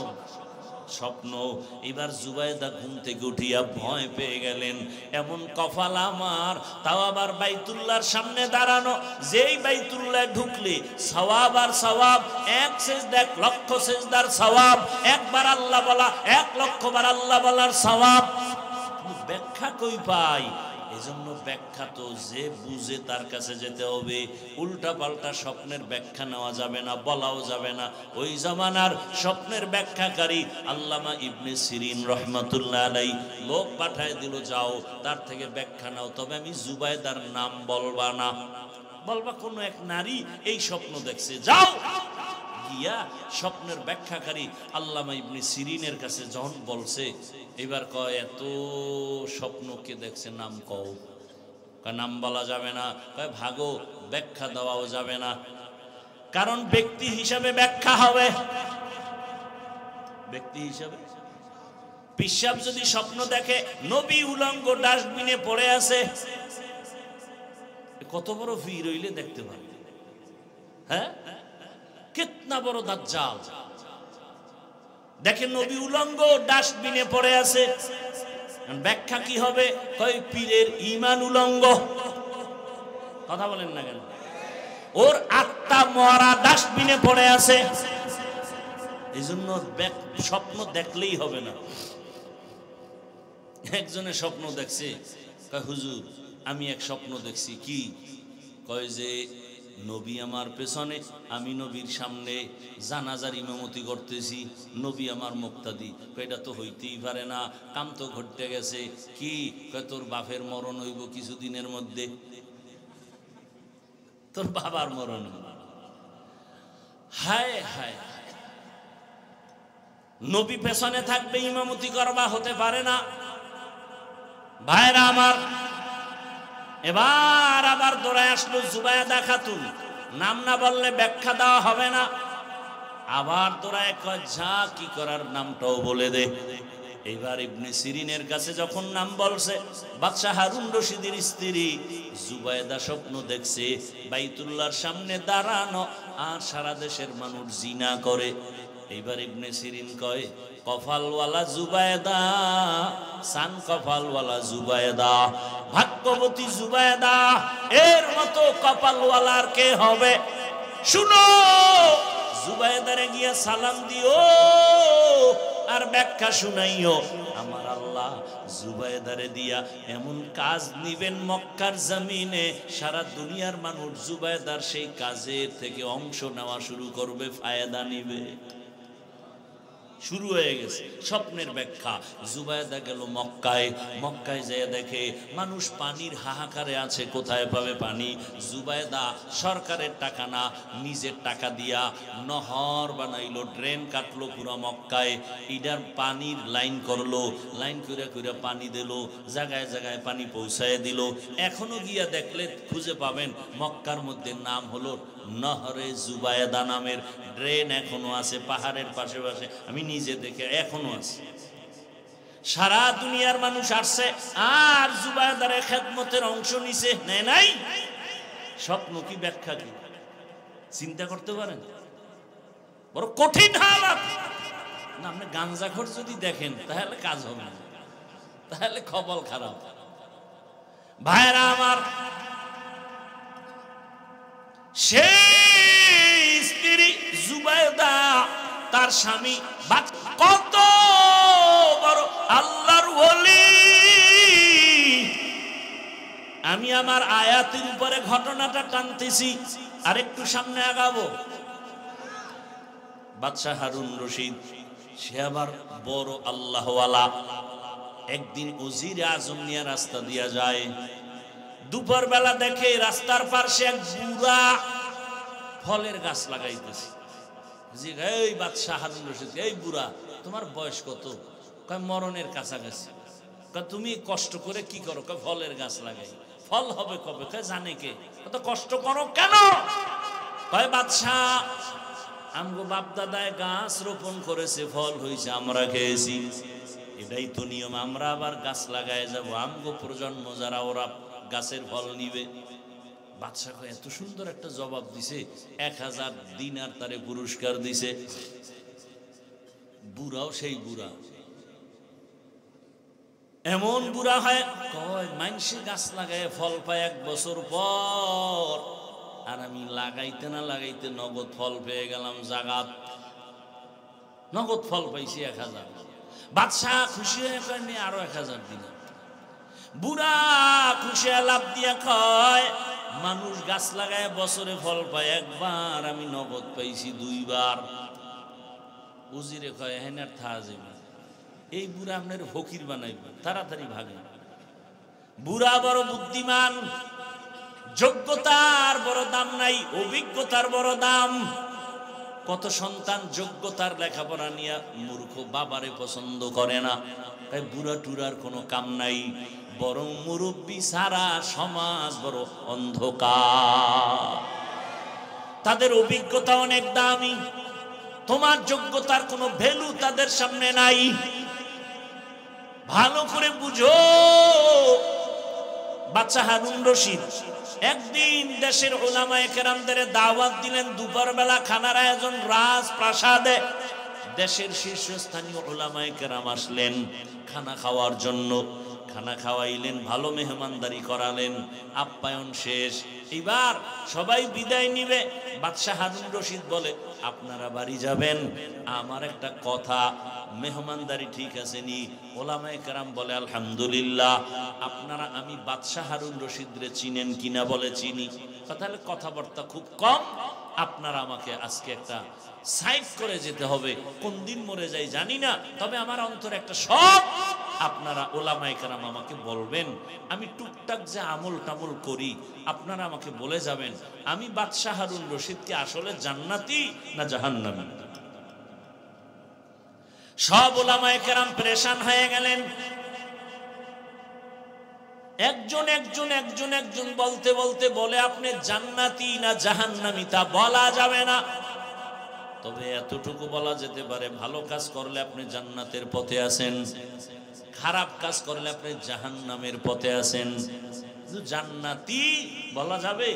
স্বপ্ন। এবার জুবায়দা ঘুম থেকে উঠিয়া ভয় পেয়ে গেলেন, এমন কপাল আমার, তাও আবার বাইতুল্লাহর সামনে দাঁড়ানো। যেই বাইতুল্লাহ ঢুকলে সওয়াব আর সওয়াব, 1 সিজদা 1,00,000 সিজদার সওয়াব, একবার আল্লাহ বলা 1,00,000 বার আল্লাহ বলার সওয়াব। ব্যাখ্যা কই পাই? এজন্য ব্যাখ্যা তো যে বুঝে তার কাছে যেতে হবে। উল্টা পাল্টা স্বপ্নের ব্যাখ্যা নেওয়া যাবে না, বলাও যাবে না। ওই জামানার স্বপ্নের ব্যাখ্যাকারী আল্লামা ইবনে সিরিন রহমাতুল্লাহ আলাইহি লোক পাঠায় দিল, যাও তার থেকে ব্যাখ্যা নাও, তবে আমি জুবায়দার নাম বলবা না, বলবা কোনো এক নারী এই স্বপ্ন দেখছে। যাও গিয়া স্বপ্নের ব্যাখ্যাকারী আল্লামা ইবনে সিরিনের কাছে যখন বলছে, এবার কয় এত স্বপ্ন কে দেখছে, নাম কও। নাম বলা যাবে না। কয় ভাগো, ব্যাখ্যা দেওয়াও যাবে না, কারণ ব্যক্তি হিসাবে ব্যাখ্যা হবে। ব্যক্তি হিসাবে পিশাব যদি স্বপ্ন দেখে নবী উলঙ্গ ডাস্টবিনে পড়ে আছে, কত বড় ভিড় হইলে দেখতে পারে? হ্যাঁ, কিতনা বড় দাজ্জাল। দেখেন নবী উলঙ্গ ডাস্টবিনে পড়ে আছে, ব্যাখ্যা কি হবে? কয় পীরের ঈমান উলঙ্গ। কথা বলেন না কেন? ওর আত্মা মরা ডাস্টবিনে পড়ে আছে। এই জন্য স্বপ্ন দেখলেই হবে না। একজনের স্বপ্ন দেখছে, কয় হুজুর আমি এক স্বপ্ন দেখছি। কি কয় যে নবী আমার পেছনে, আমি নবীর সামনে জানাজার ইমামতি করতেছি, নবী আমার মুক্তাদি। এটা তো হইতেই পারে না, কাম তো ঘটতে গেছে। কি কয় তোর বাপের মরণ হইব কিছুদিনের মধ্যে, তোর বাবার মরণ। হায় হায়, নবী পেছনে থাকবে, ইমামতি করবা, হতে পারে না। ভাইরা আমার, এবার আবার দৌড়ায় আসলো জুবায়দা খাতুন। নাম না বললে ব্যাখ্যা দেওয়া হবে না। আবার দৌড়ায় কয় যা কি করার নামটাও বলে দে। এইবার ইবনে সিরিনের কাছে যখন নাম বলছে, বাদশাহ হারুন রশিদের স্ত্রী জুবায়দা স্বপ্ন দেখছে বাইতুল্লাহর সামনে দাঁড়ানো, আর সারা দেশের মানুষ জিনা করে। এইবার ইবনে সিরিন কয় কপালওয়ালা জুবায়দা, সান কপালওয়ালা জুবায়দা, ভাগ্যবতী জুবায়দা, এর মতো কপালওয়ালার কে হবে? শুনো, জুবায়দারে গিয়া সালাম দিও আর ব্যাখ্যা শুনাইও। আমার আল্লাহ জুবায়দারে দিয়া এমন কাজ নিবেন মক্কার জমিনে, সারা দুনিয়ার মানুষ জুবায়দার সেই কাজের থেকে অংশ নেওয়া শুরু করবে, ফায়দা নিবে। শুরু হয়ে গেছে স্বপ্নের ব্যাখ্যা। জুবায়দা গেল মক্কায়, মক্কায় যেয়ে দেখে মানুষ পানির হাহাকারে আছে, কোথায় পাবে পানি? জুবায়দা সরকারের টাকা না, নিজের টাকা দিয়া নহর বানাইলো, ড্রেন কাটলো পুরো মক্কায়। ইডার পানির লাইন করলো, লাইন করে করে পানি দিল, জায়গায় জায়গায় পানি পৌঁছায় দিল। এখনো গিয়া দেখলে খুঁজে পাবেন মক্কার মধ্যে নাম হলো নহরে জুবায়দা নামের ড্রেন এখনো আছে পাহাড়ের পাশে পাশে, আমি নিজে দেখে এখনো আছে। সারা দুনিয়ার মানুষ আসছে আর জুবায়দারে খেদমতের অংশ নিছে, নেয় নাই? স্বপ্ন কি, ব্যাখ্যা কি, চিন্তা করতে পারেন? বড় কঠিন হালাত না। আপনি গাঞ্জাখোর যদি দেখেন তাহলে কাজ হবে না, তাহলে কপাল খারাপ। ভাইরা আমার, সেই স্ত্রী জুবায়দা, তার স্বামী কত বড় আল্লাহর ওলি। আমি আমার আয়াতের উপরে ঘটনাটা টানতেছি, আর একটু সামনে আগাবো। বাদশাহ হারুন রশিদ সে আবার বড় আল্লাহওয়ালা। একদিন ওজির আজম নিয়ে রাস্তা দিয়া যায়, দুপুর বেলা দেখে রাস্তার পাশে এক বুড়া ফলের গাছ লাগাইতেছে। এই বাদশাহ হারুন রশিদ, এই বুড়া তোমার বয়স কত? কয় মরণের কাছাকাছি। কয় তুমি কষ্ট করে কি করো? কয় ফলের গাছ লাগাই। ফল হবে কবে? কয় জানে কে? কত কষ্ট করো কেন? কয় বাদশাহ আমগো বাপ দাদায় গাছ রোপণ করেছে, ফল হয়েছে, আমরা খেয়েছি, এটাই তো নিয়ম। আমরা আবার গাছ লাগায় যাবো, আমগো প্রজন্ম যারা ওরা গাছের ফল নিবে। বাদশাহ এত সুন্দর একটা জবাব দিছে, 1000 দিনার তারে পুরস্কার দিছে। বুড়াও সেই বুড়া, এমন বুড়া হয় কয় মানুষে গাছ লাগায় ফল পায় 1 বছর পর, আর আমি লাগাইতে না লাগাইতে নগদ ফল পেয়ে গেলাম। জাগাত নগদ ফল পাইছি 1000। বাদশাহ খুশি হয়ে কয় নি আরো 1000 দিনার। বুড়া খুশি লাভ দিয়া কয় মানুষ গাছ লাগায় বছরে ফল পায় 1 বার, আমি নগদ পাইছি 2 বার। উজিরে কয় হেন আর থা যাবে, এই বুড়া আপনার ফকির বানাইবে, তাড়াতাড়ি ভাগে। বুড়া বড় বুদ্ধিমান, যোগ্যতার বড় দাম নাই, অভিজ্ঞতার বড় দাম। কত সন্তান যোগ্যতার লেখাপড়া নিয়ে মূর্খ বাবারে পছন্দ করে না, তাই বুড়া টুরার কোনো কাম নাই। বরং মুরব্বী সারা সমাজ বড় অন্ধকার, তাদের অভিজ্ঞতা অনেক দামি, তোমার যোগ্যতার কোনো ভ্যালু তাদের সামনে নাই। ভালো করে বুঝো। বাদশাহ হারুন রশিদ একদিন দেশের উলামায়ে কেরামদের দাওয়াত দিলেন, দুপুর বেলা খানার আয়োজন রাজপ্রাসাদে। দেশের শীর্ষস্থানীয় উলামায়ে কেরাম আসলেন খানা খাওয়ার জন্য। খানা খাওয়াইলেন, ভালো মেহমানদারি করালেন, আপ্যায়ন শেষ। এবার সবাই বিদায় নিবে। বাদশাহ হারুন রশিদ বলে, আপনারা বাড়ি যাবেন, আমার একটা কথা, মেহমানদারি ঠিক আছে নি? ওলামায়ে কেরাম বলে, আলহামদুলিল্লাহ। আপনারা আমি বাদশাহ হারুন রশিদ রে চিনেন কিনা? বলে চিনি। তাহলে কথাবার্তা খুব কম, আপনারা আমাকে আজকে একটা সাইড করে যেতে হবে, কোন দিন মরে যাই জানি না, তবে আমার অন্তরে একটা শখ, আপনারা ওলামায়ে কেরাম আমাকে বলবেন, আমি টুকটাক যে আমল টামল করি আপনারা আমাকে বলে যাবেন, আমি বাদশাহ হারুন রশিদ কি আসলে জান্নাতি না জাহান্নামী? সব ওলামায়ে কেরাম পেরেশান হয়ে গেলেন। একজন একজন একজন একজন বলতে বলতে বলে, আপনি জান্নাতি না জাহান্নামী তা বলা যাবে না, তবে এতটুকু বলা যেতে পারে, ভালো কাজ করলে আপনি জান্নাতের পথে আছেন, খারাপ কাজ করলে আপনি জাহান্নামের পথে আছেন। জান্নাতি বলা যাবে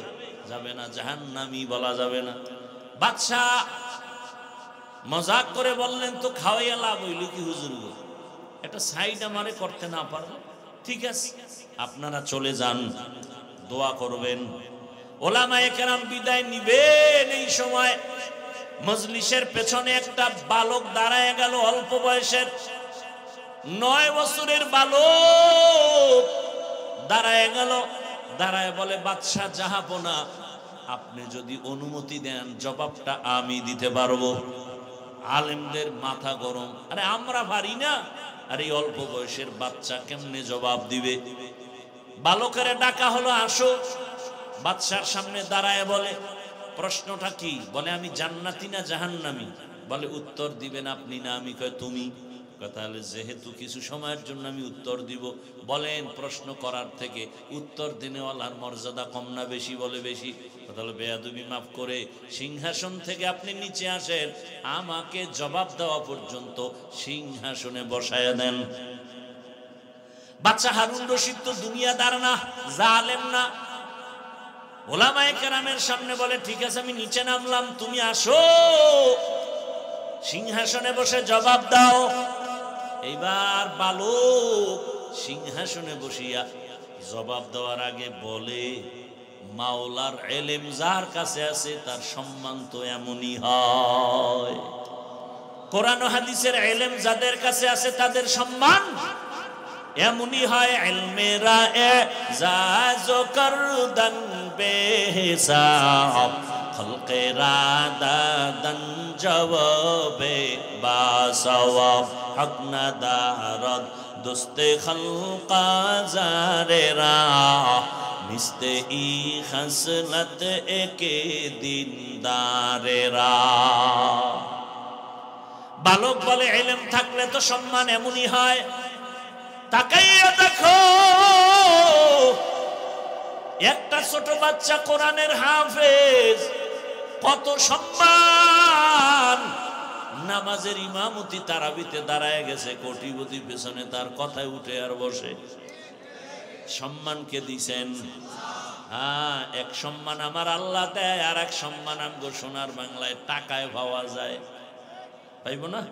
যাবে না, জাহান্নামী বলা যাবে না। বাদশাহ মজাক করে বললেন, তো খাওয়াইয়া লাভ হইল কি হুজুর গো? এটা সাইড আমারে করতে না পারলে ঠিক আছে, আপনারা চলে যান, দোয়া করবেন। ওলামায়ে কেরাম বিদায় নিবেন। এই সময় মজলিসের পেছনে একটা বালক দাঁড়ায় গেল, অল্প বয়সের 9 বছরের বালক দাঁড়ায় গেল। দাঁড়ায় বলে, বাদশাহ জাহাপনা, আপনি যদি অনুমতি দেন জবাবটা আমি দিতে পারবো। আলেমদের মাথা গরম, আরে আমরা পারি না, আর এই অল্প বয়সের বাচ্চা কেমনে জবাব দিবে? বালকের ডাকা হলো, আসো। বাদশার সামনে দাঁড়ায় বলে, প্রশ্নটা কি? বলে, আমি জান্নাতি না জাহান্নামী? বলে, উত্তর দিবেন আপনি না আমি? কয় তুমি। তাহলে যেহেতু কিছু সময়ের জন্য আমি উত্তর দিব, বলেন প্রশ্ন করার থেকে উত্তর দিনেওয়ালার মর্যাদা কম না বেশি? বলে বেশি। তাহলে বেয়াদবি মাফ করে সিংহাসন থেকে আপনি নিচে আসেন, আমাকে জবাব দেওয়া পর্যন্ত সিংহাসনে বসায় দেন। বাদশাহ হারুন রশিদ তো দুনিয়াদার না, জালেম না। ওলামায়ে কেরামের সামনে বলে, ঠিক আছে আমি নিচে নামলাম, তুমি আসো সিংহাসনে বসে জবাব দাও। এইবার বালক সিংহাসনে বসিয়া জবাব দেওয়ার আগে বলে, মাওলার এলেম যার কাছে আছে তার সম্মান তো এমনই হয়। কোরআন ও হাদিসের এলেম যাদের কাছে আছে তাদের সম্মান এমনই হয়। ইলমেরা এজাজ করদান বেহিসাব, খলকেরা দাদান জবাবে বাসওয়াব, হক না দারদ দোস্তে খলকা জারেরা, মিস্তে ই খসলত একে দিনদারেরা। বালক বলে, ইলম থাকলে তো সম্মান এমনই হয়। তাকাইয়া দেখো, একটা ছোট বাচ্চা কোরআনের হাফেজ, কত সম্মান। নামাজের ইমামতি তারাবিতে দাঁড়ায় গেছে, কোটিপতি পেছনে তার কথায় উঠে আর বসে। সম্মানকে দিছেন। হ্যাঁ, এক সম্মান আমার আল্লাহ দেয়, আর এক সম্মান আমগো সোনার বাংলায় টাকায় পাওয়া যায়, পাইব না?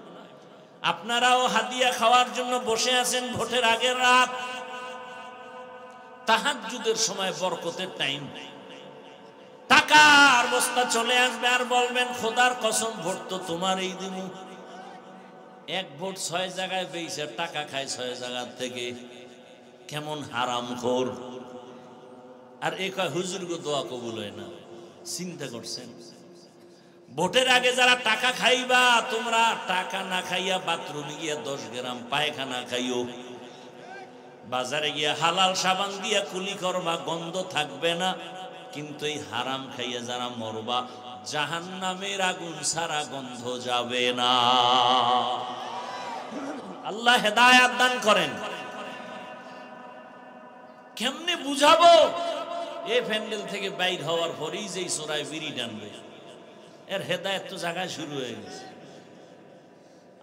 আপনারাও হাদিয়া খাওয়ার জন্য বসে আছেন ভোটের আগের রাত, তাহাজ্জুদের সময় বরকতের টাইম, টাকার বস্তা চলে আসবে আর বলবেন, খোদার কসম ভোট তো তোমার এই দিনু। এক ভোট 6 জায়গায় পেয়েছে, টাকা খায় 6 জায়গার থেকে, কেমন হারামখোর। আর এ কয় হুজুর গো দোয়া কবুল হয় না। চিন্তা করছেন? ভোটের আগে যারা টাকা খাইবা, তোমরা টাকা না খাইয়া বাথরুমে গিয়া 10 গ্রাম পায়খানা খাইও, বাজারে গিয়া হালাল সাবান দিয়া কুলি করবা, গন্ধ থাকবে না। কিন্তু এই হারাম খাইয়া যারা মরবা, জাহান্নামের আগুন ছাড়া গন্ধ যাবে না। আল্লাহ হেদায়েত দান করেন। কেমনে বুঝাবো? এই প্যান্ডেল থেকে বাইর হওয়ার পরেই যে সোরায় বিড়ি টানবে, এর হেদায়েত তো জায়গায় শুরু হয়ে গেছে।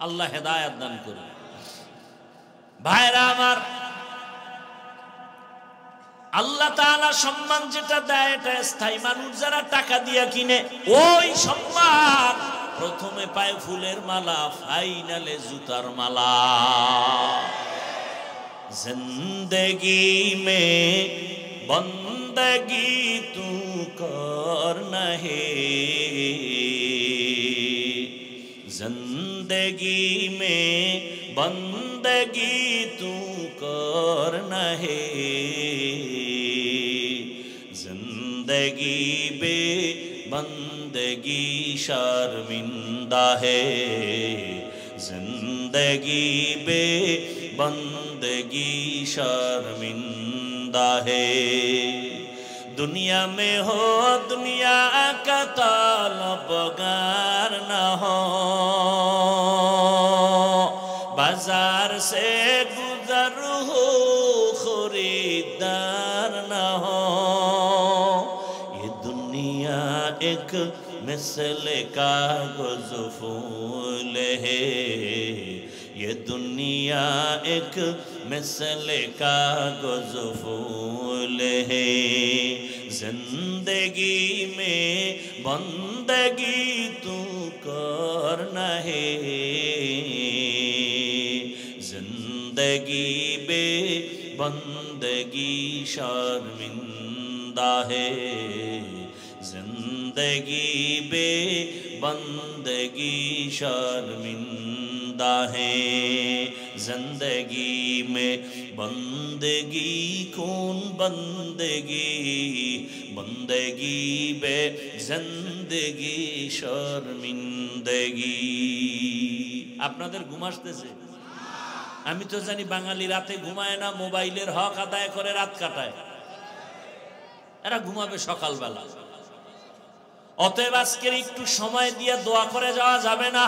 আল্লাহ হেদায়েত দান করুন। ভাইরা আমার, আল্লাহ তাআলা সম্মান যেটা দেয় এটা স্থায়ী। মানুষ যারা টাকা দিয়া কিনে, ওই সম্মান প্রথমে পায় ফুলের মালা, ফাইনালে জুতার মালা। जिंदगी में बंदगी तू करना है, जिंदगी में बंदगी तू करना है, जिंदगी बे बंदगी शर्मिंदा है, जिंदगी बे बंदगी शर्मिंदा है। दुनिया में हो दुनिया का तलबगार न हो, बाजार से गुजर हो खरीदार न हो। ये दुनिया एक मिसल कागज फूल है, ये दुनिया एक मिसल कागज फूल है, जिंदगी में बंदगी तू करना है, जिंदगी बे बंदगी शर्मिंदा है, जिंदगी बे बंदगी शर्मिंदा है। जिंदगी में बंदगी कौन बंदगी, बंदगी बे जिंदगी शर्मिंदगी। আপনাদের ঘুম আসতেছে? আমি তো জানি বাঙালি রাতে ঘুমায় না, মোবাইলের হক আদায় করে রাত কাটায়, এরা ঘুমাবে সকালবেলা। অতএব আজকের একটু সময় দিয়ে দোয়া করে যাওয়া যাবে না?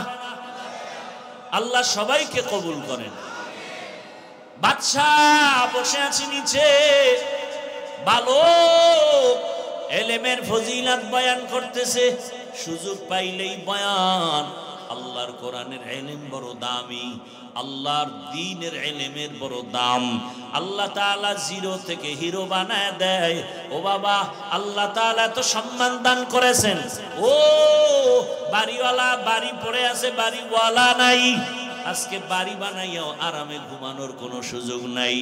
আল্লাহ সবাইকে কবুল করেন। বাদশাহ বসে আছে নিচে, বালক এলেমের ফজিলত বয়ান করতেছে, সুযোগ পাইলেই বয়ান। আল্লাহর কোরআনের ইলম বড় দামি, আল্লাহর দ্বীনের ইলমের বড় দাম। আল্লাহ তাআলা জিরো থেকে হিরো বানায় দেয়। ও বাবা, আল্লাহ তাআলা তো সম্মান দান করেছেন। ও বাড়িওয়ালা বাড়ি পড়ে আছে, বাড়িওয়ালা নাই। আজকে বাড়ি বানাইয়াও আরামে ঘুমানোর কোনো সুযোগ নাই।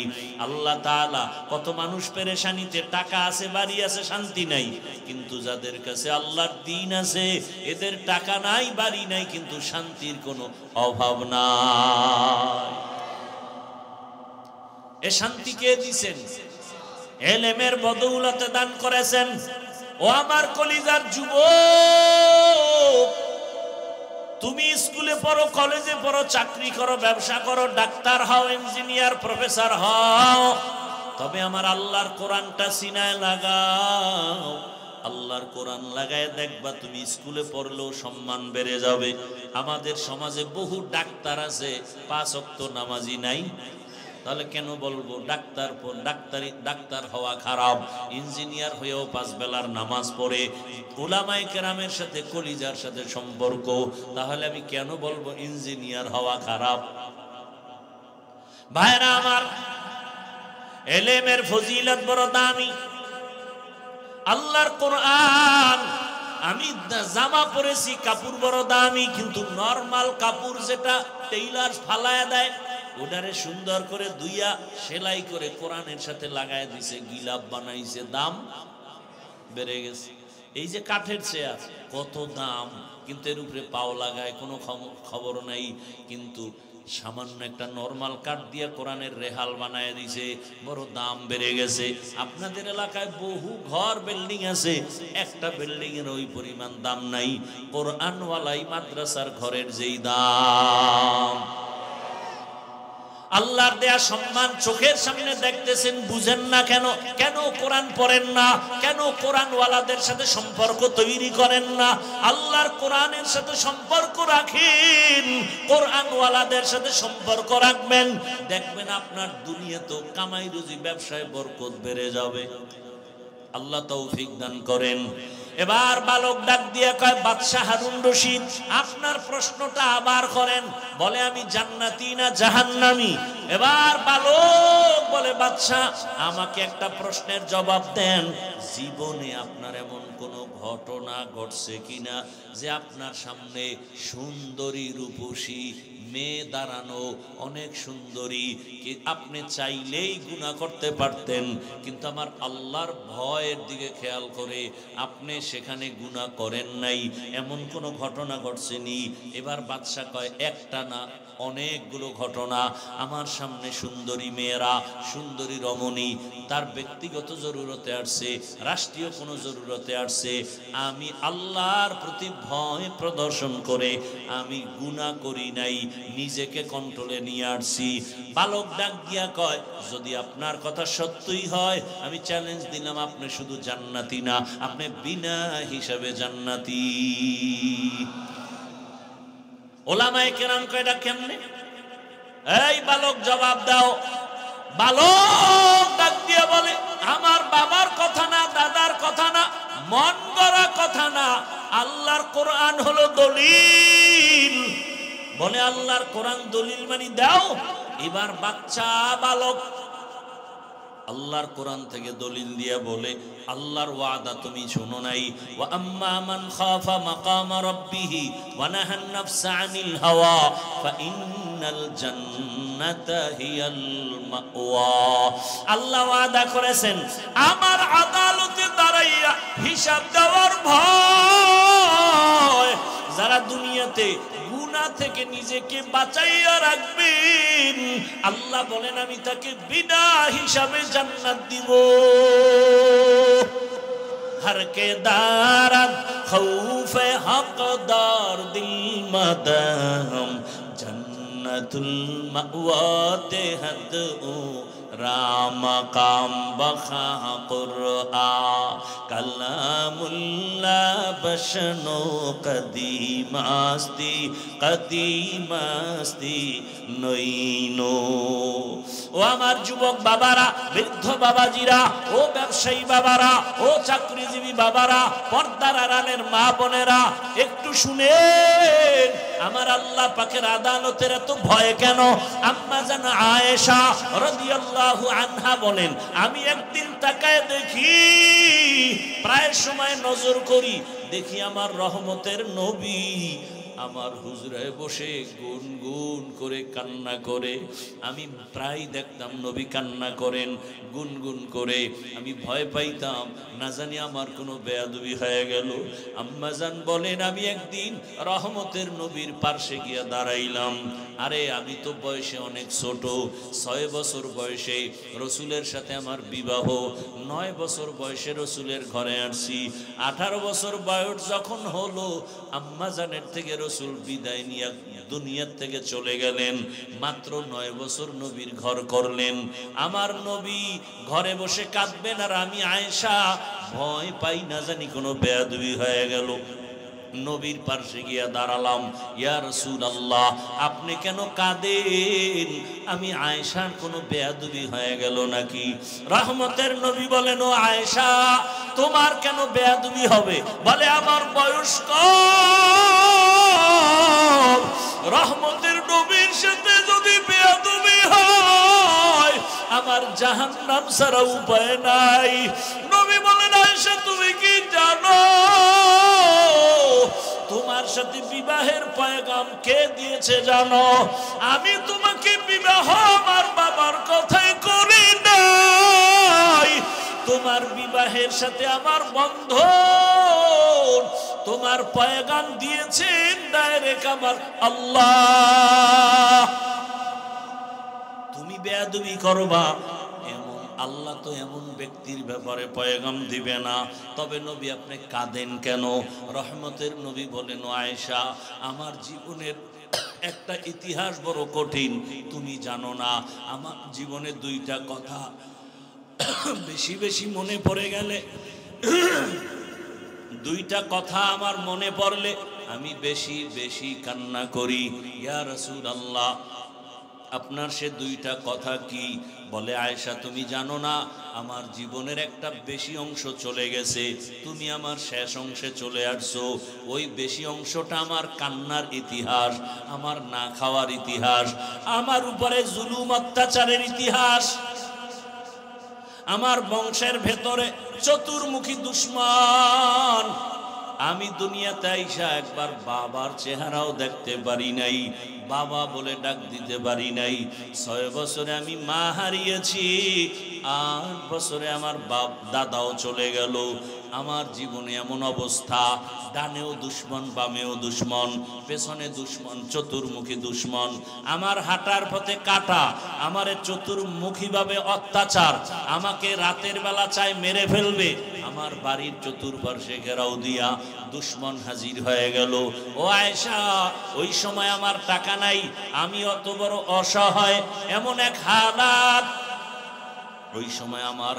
আল্লাহ তাআলা কত মানুষ পেরেশানিতে, টাকা আছে, বাড়ি আছে, শান্তি নাই। কিন্তু যাদের কাছে আল্লাহর দ্বীন আছে, এদের টাকা নাই, বাড়ি নাই, কিন্তু শান্তির কোনো অভাব নাই। এ শান্তি কে দিছেন? ইলমের বদৌলতে দান করেছেন। ও আমার কলিজার যুবক, তুমি স্কুলে পড়ো, কলেজে পড়ো, চাকরি করো, ব্যবসা করো, ডাক্তার হও, ইঞ্জিনিয়ার, প্রফেসর হও, তবে আমার আল্লাহর কোরআনটা সিনায় লাগাও। আল্লাহর কোরআন লাগায় দেখবা তুমি স্কুলে পড়লেও সম্মান বেড়ে যাবে। আমাদের সমাজে বহু ডাক্তার আছে, 5 ওয়াক্ত নামাজি নাই। তাহলে কেন বলবো ডাক্তার হওয়া খারাপ? ইঞ্জিনিয়ার হয়েও 5 বেলার নামাজ পড়ে, উলামায়ে কেরামের সাথে কলিজার সাথে সম্পর্ক, তাহলে আমি কেন বলবো ইঞ্জিনিয়ার হওয়া খারাপ? ভাইরা আমার, ইলমের ফজিলত বড় দামি। আল্লাহর কোরআন, আমি জামা পরেছি, কাপড় বড় দামি, কিন্তু নরমাল কাপড় যেটা টেইলার ফালায়া দেয়, ওটারে সুন্দর করে দুইয়া সেলাই করে কোরআনের সাথে লাগায় দিছে, গিলাপ বানাইছে, দাম বেড়ে গেছে। এই যে কাঠের চেয়ার, কত দাম, কিন্তু এর উপরে পাও লাগায়, কোনো খবর নাই। কিন্তু সামান্য একটা নরমাল কাঠ দিয়ে কোরআনের রেহাল বানায় দিছে, বড় দাম বেড়ে গেছে। আপনাদের এলাকায় বহু ঘর বিল্ডিং আছে, একটা বিল্ডিং এর ওই পরিমাণ দাম নাই। কোরআনওয়ালাই মাদ্রাসার ঘরের যেই দাম, আল্লাহর দেয়া সম্মান চোখের সামনে দেখতেছেন, বুঝেন না কেন? কেন কোরআন পড়েন না? কেন কোরআনওয়ালাদের সাথে সম্পর্ক তৈরি করেন না? আল্লাহর কোরআনের সাথে সম্পর্ক রাখেন, কোরআনওয়ালাদের সাথে সম্পর্ক রাখবেন, দেখবেন আপনার দুনিয়া তো কামাই রুজি, ব্যবসায় বরকত বেড়ে যাবে। আল্লাহ তৌফিক দান করেন। এবার বালক ডাক দিয়ে কয়, বাদশাহ হারুন রশিদ, আপনার প্রশ্নটা আবার করেন। বলে, আমি জান্নাতি না জাহান্নামী? এবার বালক বলে, বাদশাহ আমাকে একটা প্রশ্নের জবাব দেন। জীবনে আপনার এমন কোনো ঘটনা ঘটছে কিনা যে আপনার সামনে সুন্দরী, রূপসী মেয়ে দাঁড়ানো অনেক সুন্দরী, আপনি চাইলেই গুনাহ করতে পারতেন, কিন্তু আমার আল্লাহর ভয়ের দিকে খেয়াল করে আপনি সেখানে গুনাহ করেন নাই, এমন কোনো ঘটনা ঘটছেনি। এবার বাদশা কয় একটা না অনেকগুলো ঘটনা। আমার সামনে সুন্দরী মেয়েরা, সুন্দরী রমণী তার ব্যক্তিগত জরুরতে আসছে, রাষ্ট্রীয় কোনো জরুরতে আসছে, আমি আল্লাহর প্রতি ভয় প্রদর্শন করে আমি গুনাহ করি নাই, নিজেকে কন্ট্রোলে নিয়ে আসছি। বালক ডাক দিয়া কয়, যদি আপনার কথা সত্যই হয় আমি চ্যালেঞ্জ দিলাম, আপনি শুধু জান্নাতি না, আপনি বিনা হিসাবে জান্নাতি। ওলামায়ে কেরাম কয় এটা কেমনে? এই বালক জবাব দাও। বালক ডাক দিয়ে বলে, আমার বাবার কথা না, দাদার কথা না, মন গড়া কথা না, আল্লাহর কোরআন হলো দলিল। বলে আল্লাহর কোরআন দলিল মানে দাও। এবার বাচ্চা বালক আল্লাহর কোরআন থেকে দলিল দিয়ে বলে, আল্লাহর ওয়াদা তুমি শোনো নাই, ওয়া আম্মা মান খাফা মাকামা রাব্বিহি ওয়া নাহান নাফসা আনিল হাওয়া ফাইন্নাল জান্নাতা হিয়াল মাওয়া। আল্লাহ ওয়াদা করেছেন আমার আদালতে দাঁড়াইয়া হিসাব দেওয়ার ভয় যারা দুনিয়াতে গুনাহ থেকে নিজেকে বাঁচাইয়া রাখবেন, আল্লাহ বলেন আমি তাকে বিনা হিসাবে জান্নাত দিব। हर के दारद खौफे हकदार दिल मदम जन्नतुल मअवा तेहद राम काम बखा कुरआ कलामुल्लाह बशनो कदीमास्ती कदीमास्ती नईनो। ও আমার যুবক বাবারা, বৃদ্ধ বাবাজিরা, ও ব্যবসায়ী বাবারা, ও চাকরিজীবী বাবারা, পর্দার আড়ালের মা বোনেরা, একটু শুনেন। আমার আল্লাহ পাকের আদালতের এত ভয় কেন? আম্মা জান আয়েশা রাদিয়াল্লাহু আনহা বলেন, আমি একদিন তাকায় দেখি, প্রায় সময় নজর করি, দেখি আমার রহমতের নবী আমার হুজরায় বসে গুনগুন করে কান্না করে। আমি প্রায় দেখতাম নবী কান্না করেন গুনগুন করে, আমি ভয় পাইতাম না জানি আমার কোনো বেয়াদবি হয়ে গেল। আম্মাজান বলেন, আমি একদিন রহমতের নবীর পার্শ্বে গিয়া দাঁড়াইলাম। আরে আমি তো বয়সে অনেক ছোট, 6 বছর বয়সে রসুলের সাথে আমার বিবাহ, 9 বছর বয়সে রসুলের ঘরে আসছি। 18 বছর বয়স যখন হলো, আম্মাজানের থেকে রসুল বিদায় নিয়ে দুনিয়ার থেকে চলে গেলেন। মাত্র 9 বছর নবীর ঘর করলেন। আমার নবী ঘরে বসে কাঁদবেন, আর আমি আয়েশা ভয় পাই না জানি কোনো বেয়াদবি হয়ে গেল। নবীর পাশে গিয়া দাঁড়ালাম, ইয়া রাসূলুল্লাহ আপনি কেন কাঁদেন? আমি আয়েশার কোনো বেয়াদবি হয়ে গেল নাকি? রহমতের নবী বলেন, ও আয়েশা তোমার কেন বেয়াদবি হবে? বলে আমার বয়স কম, রহমতের নবীর সাথে যদি বেয়াদবি হয় আমার জাহান্নাম ছাড়া উপায় নাই। নবী বলেন, আয়েশা তুমি কি জানো তোমার সাথে বিবাহের পয়গাম কে দিয়েছে জানো? আমি তোমাকে বিবাহ আমার বাবার কথাই করি নাই, তোমার বিবাহের সাথে আমার বন্ধন, তোমার পয়গাম দিয়েছেন ডাইরেক্ট আমার আল্লাহ। তুমি বেয়াদবি করবা, আল্লাহ তো এমন ব্যক্তির ব্যাপারে পয়গাম দিবে না। তবে নবী আপনি কাঁদেন কেন? রহমতের নবী বলেন, আয়েশা আমার জীবনের একটা ইতিহাস বড় কঠিন, তুমি জানো না। আমার জীবনে 2টা কথা বেশি বেশি মনে পড়ে গেলে, 2টা কথা আমার মনে পড়লে আমি বেশি বেশি কান্না করি। ইয়া রাসূলুল্লাহ আপনার সে 2টা কথা কি? বলে, আয়েশা তুমি জানো না আমার জীবনের একটা বেশি অংশ চলে গেছে, তুমি আমার শেষ অংশে চলে আসছো। ওই বেশি অংশটা আমার কান্নার ইতিহাস, আমার না খাওয়ার ইতিহাস, আমার উপরে জুলুম অত্যাচারের ইতিহাস, আমার বংশের ভেতরে চতুর্মুখী দুশ্মন, আমি দুনিয়াতে আইসা একবার বাবার চেহারাও দেখতে পারি নাই, বাবা বলে ডাক দিতে পারি নাই। 6 বছরে আমি মা হারিয়েছি, 8 বছরে আমার বাপ দাদাও চলে গেল। আমার জীবনে এমন অবস্থা, ডানেও দুশ্মন, বামেও দুশ্মন, পেছনে দুশ্মন, চতুর্মুখী দুশ্মন, আমার হাঁটার পথে কাটা, আমারে চতুর্মুখীভাবে অত্যাচার, আমাকে রাতের বেলা চায় মেরে ফেলবে, আমার বাড়ির চতুর্পার্শ্বে ঘেরাও দিয়া দুশ্মন হাজির হয়ে গেল। ও আয়েশা, ওই সময় আমার টাকা নাই, আমি অত বড় অসহায়, এমন এক হালাত। ওই সময় আমার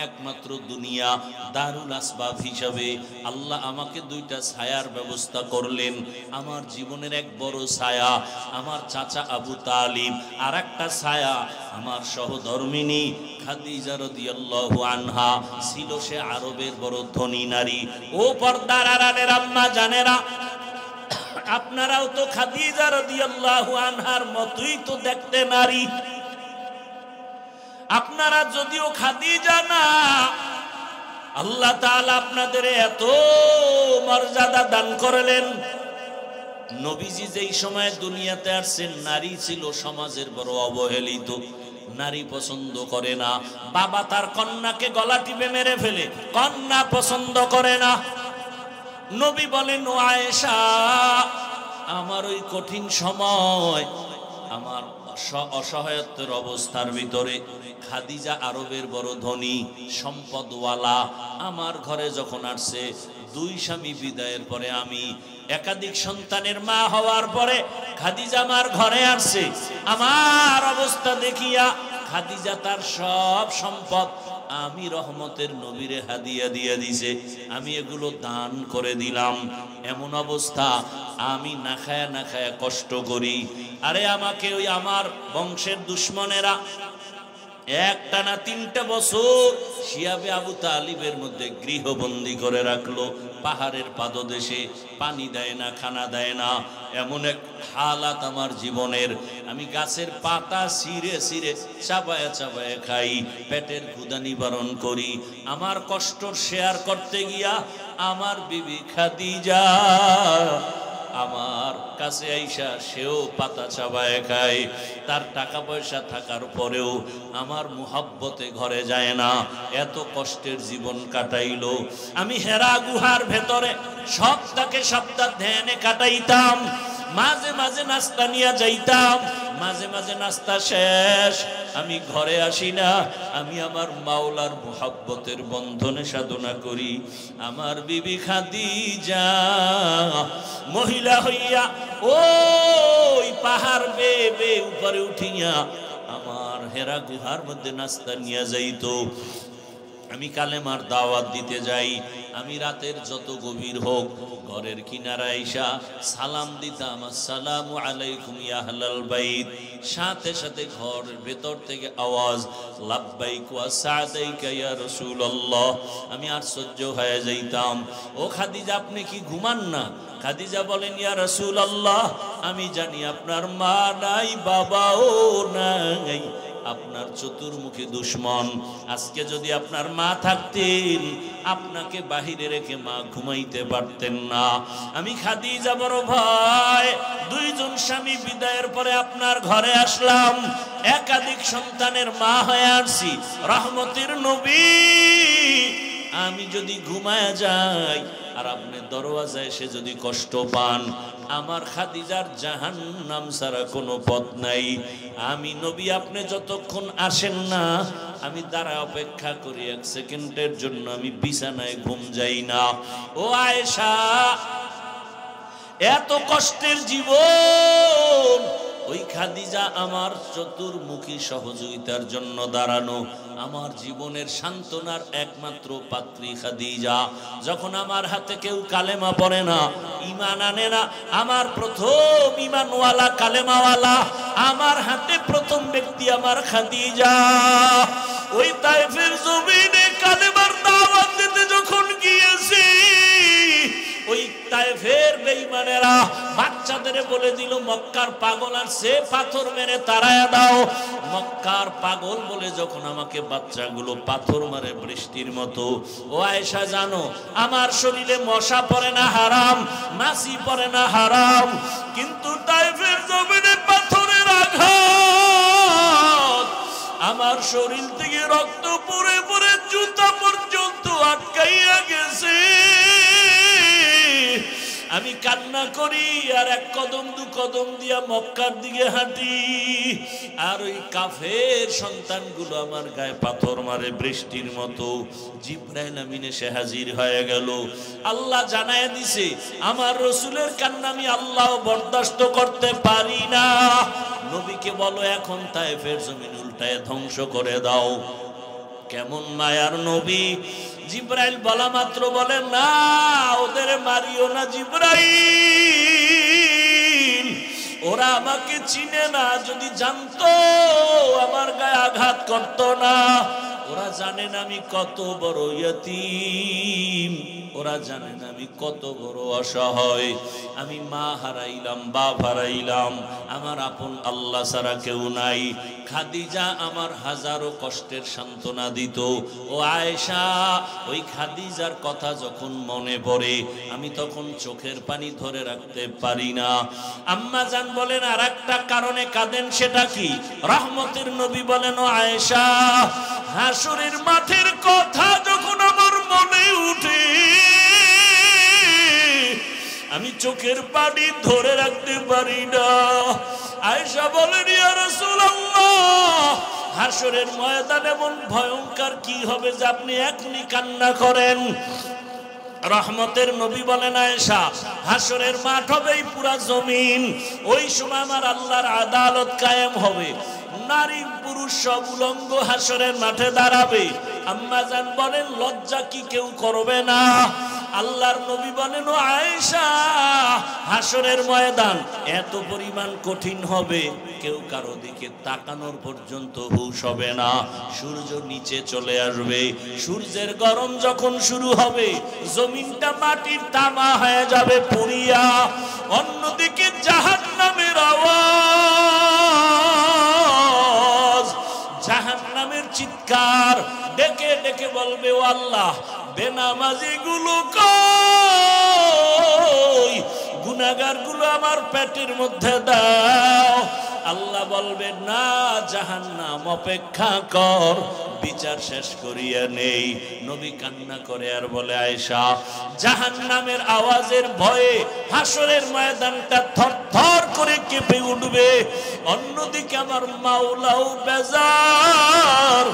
একমাত্র দুনিয়া দারুল আসবাব হিসাবে আল্লাহ আমাকে 2টা ছায়ার ব্যবস্থা করলেন। আমার জীবনের এক বড় ছায়া আমার চাচা আবু তালিব, আর একটা ছায়া আমার সহধর্মিনী খাদিজা রাদিয়াল্লাহু আনহা। ছিল সে আরবের বড় ধনী নারী। ও পর্দার আড়ালের আম্মা জানেরা, আপনারাও তো খাদিজা রাদিয়াল্লাহু আনহার মতোই তো দেখতে নারী। আপনারা যদিও খাদিজা না, আল্লাহ তাআলা আপনাদের এত মর্যাদা দান করলেন। নবীজি যেই সময় দুনিয়াতে আসছেন, নারী ছিল সমাজের বড় অবহেলিত, নারী পছন্দ করে না। বাবা তার কন্যাকে গলা টিপে মেরে ফেলে, কন্যা পছন্দ করে না। নবী বলেন, ও আয়েশা, আমার ওই কঠিন সময়, আমার অসহায়ত্বের অবস্থার ভিতরে খাদিজা আরবের বড় ধনী সম্পদওয়ালা আমার ঘরে যখন আসছে, 2 স্বামী বিদায়ের পরে আমি একাধিক সন্তানের মা হওয়ার পরে খাদিজা আমার ঘরে আসছে। আমার অবস্থা দেখিয়া খাদিজা তার সব সম্পদ আমি রহমতের নবীরে হাদিয়া দিয়ে দিছে, আমি এগুলো দান করে দিলাম। এমন অবস্থা আমি না খায়া কষ্ট করি। আরে আমাকে ওই আমার বংশের দুশ্মনেরা একটানা 3টা বছর শিয়াবে আবু তালিবের মধ্যে গৃহবন্দী করে রাখলো। পাহাড়ের পাদদেশে পানি দেয় না, খানা দেয় না, এমন এক হালাত আমার জীবনের। আমি গাছের পাতা ছিঁড়ে ছিঁড়ে চাবায়া চাবায়া খাই, পেটের ক্ষুধা নিবারণ করি। আমার কষ্ট শেয়ার করতে গিয়া আমার বিবি খাদিজা আমার কাছে আইসা সেও পাতা চাবায় খায়। তার টাকা পয়সা থাকার পরেও আমার মুহাব্বতে ঘরে যায় না, এত কষ্টের জীবন কাটাইলো। আমি হেরা গুহার ভেতরে সপ্তাহ ধ্যানে কাটাইতাম, মাঝে মাঝে নাস্তা নিয়ে যাইতাম, মাঝে মাঝে নাস্তা শেষ আমি ঘরে আসি না, আমি আমার মাওলার মুহাব্বতের বন্ধনে সাধনা করি। আমার বিবি খাদিজা মহিলা হইয়া ওই পাহাড় বেয়ে উপরে উঠিয়া আমার হেরা গুহার মধ্যে নাস্তা নিয়ে যাইতো। আমি কালেমার দাওয়াত দিতে যাই, আমি রাতের যত গভীর হোক ঘরের কিনারায় আইসা সালাম দিতাম, আসসালামু আলাইকুম ইয়া আহলাল বাইত। সাথে সাথে ঘরের ভেতর থেকে আওয়াজ, লাব্বাইক ওয়া সাদাইকা ইয়া রাসূলুল্লাহ। আমি আশ্চর্য হয়ে যাইতাম, ও খাদিজা আপনি কি ঘুমান না? খাদিজা বলেন, ইয়া রাসূলুল্লাহ, আমি জানি আপনার মা নাই, বাবাও নাই, আপনার চতুর্মুখী দুশ্মন। আজকে যদি আপনার মা থাকতেন, আপনাকে বাহিরে রেখে মা ঘুমাইতে পারতেন না। আমি খাদিজা বড় ভয়, 2 জন স্বামী বিদায়ের পরে আপনার ঘরে আসলাম, একাধিক সন্তানের মা হয়ে আসছি। রহমতের নবী, আমি যদি ঘুমায় যাই আর আপনি দরওয়াজায় এসে যদি কষ্ট পান, আমার খাদিজার জাহান্নাম ছাড়া কোনো পথ নাই। আমি নবী, আপনি যতক্ষণ আসেন না আমি দাঁড়া অপেক্ষা করি, 1 সেকেন্ডের জন্য আমি বিছানায় ঘুম যাই না। ও আয়েশা, এত কষ্টের জীবন, ওই খাদিজা আমার চতুর্মুখী সহযোগিতার জন্য দাঁড়ানো, আমার জীবনের সান্ত্বনার একমাত্র পাত্রী খাদিজা। যখন আমার হাতে কেউ কালেমা পড়ে না, ঈমান আনে না, আমার প্রথম ঈমানওয়ালা কালেমাওয়ালা আমার হাতে প্রথম ব্যক্তি আমার খাদিজা। ওই তায়েফের জমিনে কালেমার দাওয়াত দিতে যখন গিয়েছি, ওই তায়েফের বেঈমানেরা বাচ্চাদের বলে দিল মক্কার পাগল আর সে পাথর মেরে তাড়ায়া দাও। মক্কার পাগল বলে যখন আমাকে বাচ্চাগুলো পাথর মারে বৃষ্টির মতো, ও আয়েশা জানো আমার শরীরে মশা পড়ে না হারাম, মাছি পড়ে না হারাম, কিন্তু তাইফের জমিনে পাথরের আঘাত আমার শরীর থেকে রক্ত পড়ে পড়ে জুতা পর্যন্ত আটকাইয়া গেছে। আমি কান্না করি আর এক কদম দু কদম দিয়া মক্কার দিকে হাঁটি, আর ওই কাফের সন্তানগুলো আমার গায়ে পাথর মারে বৃষ্টির মতো। জিবরাইল আমিন এসে হাজির হয়ে গেল। আল্লাহ জানায় দিছে আমার রসুলের কান্না আমি আল্লাহ বরদাস্ত করতে পারি না। নবীকে বলো এখন তায়েফের জমিন উল্টায় ধ্বংস করে দাও। কেমন মায়ার নবী! জিবরাইল বলা মাত্র বলে না, ওদের মারিও না জিবরাইল, ওরা আমাকে চিনে না, যদি জানতো আমার গায়ে আঘাত করতো না। ওরা জানে না আমি কত বড় ইয়তীম, ওরা জানে না আমি কত বড় অসহায়। আমি মা হারাইলাম, বাপ হারাইলাম, আমার আপন আল্লাহ ছাড়া কেউ নাই। খাদিজা আমার হাজারো কষ্টের সান্ত্বনা দিত। ও আয়েশা, ওই খাদিজার কথা যখন মনে পড়ে আমি তখন চোখের পানি ধরে রাখতে পারি না। আম্মা জান বলেন আর একটা কারণে কাঁদেন, সেটা কি? রহমতের নবী বলেন ও আয়েশা, হাসরের মাঠের কথা যখন আমার মনে উঠে আমি চোখের পানি ধরে রাখতে পারি না। আয়েশা বলেন ইয়া রাসূলুল্লাহ, হাসরের ময়দান এমন ভয়ঙ্কর কি হবে যে আপনি এখনই কান্না করেন? রহমতের নবী বলেন আয়েশা, হাসরের মাঠ হবে পুরা জমিন, ওই সময় আমার আল্লাহর আদালত কায়েম হবে, নারী পুরুষ সব উলঙ্গ হাসরের মাঠে দাঁড়াবে। আম্মা জান বলেন লজ্জা কি কেউ করবে না? আল্লাহর নবী বলেন ও আয়েশা, হাসরের ময়দান এত পরিমাণ কঠিন হবে কেউ কারো দিকে তাকানোর পর্যন্ত হুঁশ হবে না। সূর্য নিচে চলে আসবে, সূর্যের গরম যখন শুরু হবে জমিনটা মাটির তামা হয়ে যাবে পুড়িয়া। অন্যদিকে জাহান্নামের আওয়াজ, জাহান্নামের চিৎকার ডেকে ডেকে বলবে ও আল্লাহ, বেনামাজি গুলো কই, গুনাহগার গুলো আমার পেটের মধ্যে দাও। আল্লাহ বলবে না, জাহান্নাম অপেক্ষা কর, বিচার শেষ করিয়া নেই। নবী কান্না করে আর বলে আয়েশা, জাহান্নামের আওয়াজের ভয়ে হাসরের ময়দানটা থরথর করে কেঁপে উঠবে। অন্যদিকে আমার মাওলাও বেজার,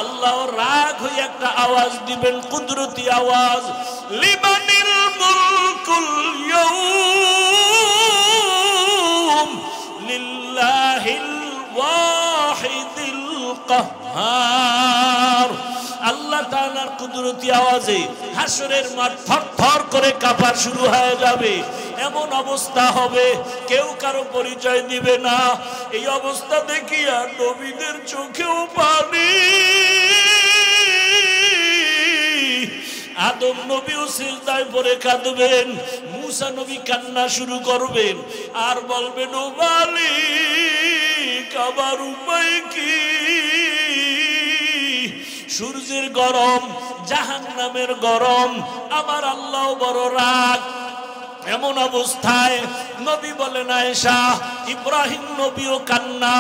আল্লাহ রাগ হয়ে একটা আওয়াজ দিবেন, কুদরতি আওয়াজ, লিমানিল মুলকুল ইয়াউম লিল্লাহিল ওয়াহিদিল কাহ্হার। আল্লাহ তাআলার কুদরতি আওয়াজে হাসরের মাঠ থরথর করে কাঁপা শুরু হয়ে যাবে। এমন অবস্থা হবে কেউ কারো পরিচয় দিবে না। এই অবস্থা দেখিয়া নবীদের চোখেও পানি। আদম নবীও সিজদায় পড়ে কাঁদবেন, মুসা নবী কান্না শুরু করবেন আর বলবেন ও মালিক আমার উপায় কি? সূর্যের গরম, জাহান্নামের গরম, আমার আল্লাহ বড় রাগ। এমন অবস্থায় নবী বলেন আয়েশা, ইব্রাহিম নবীও কান্না,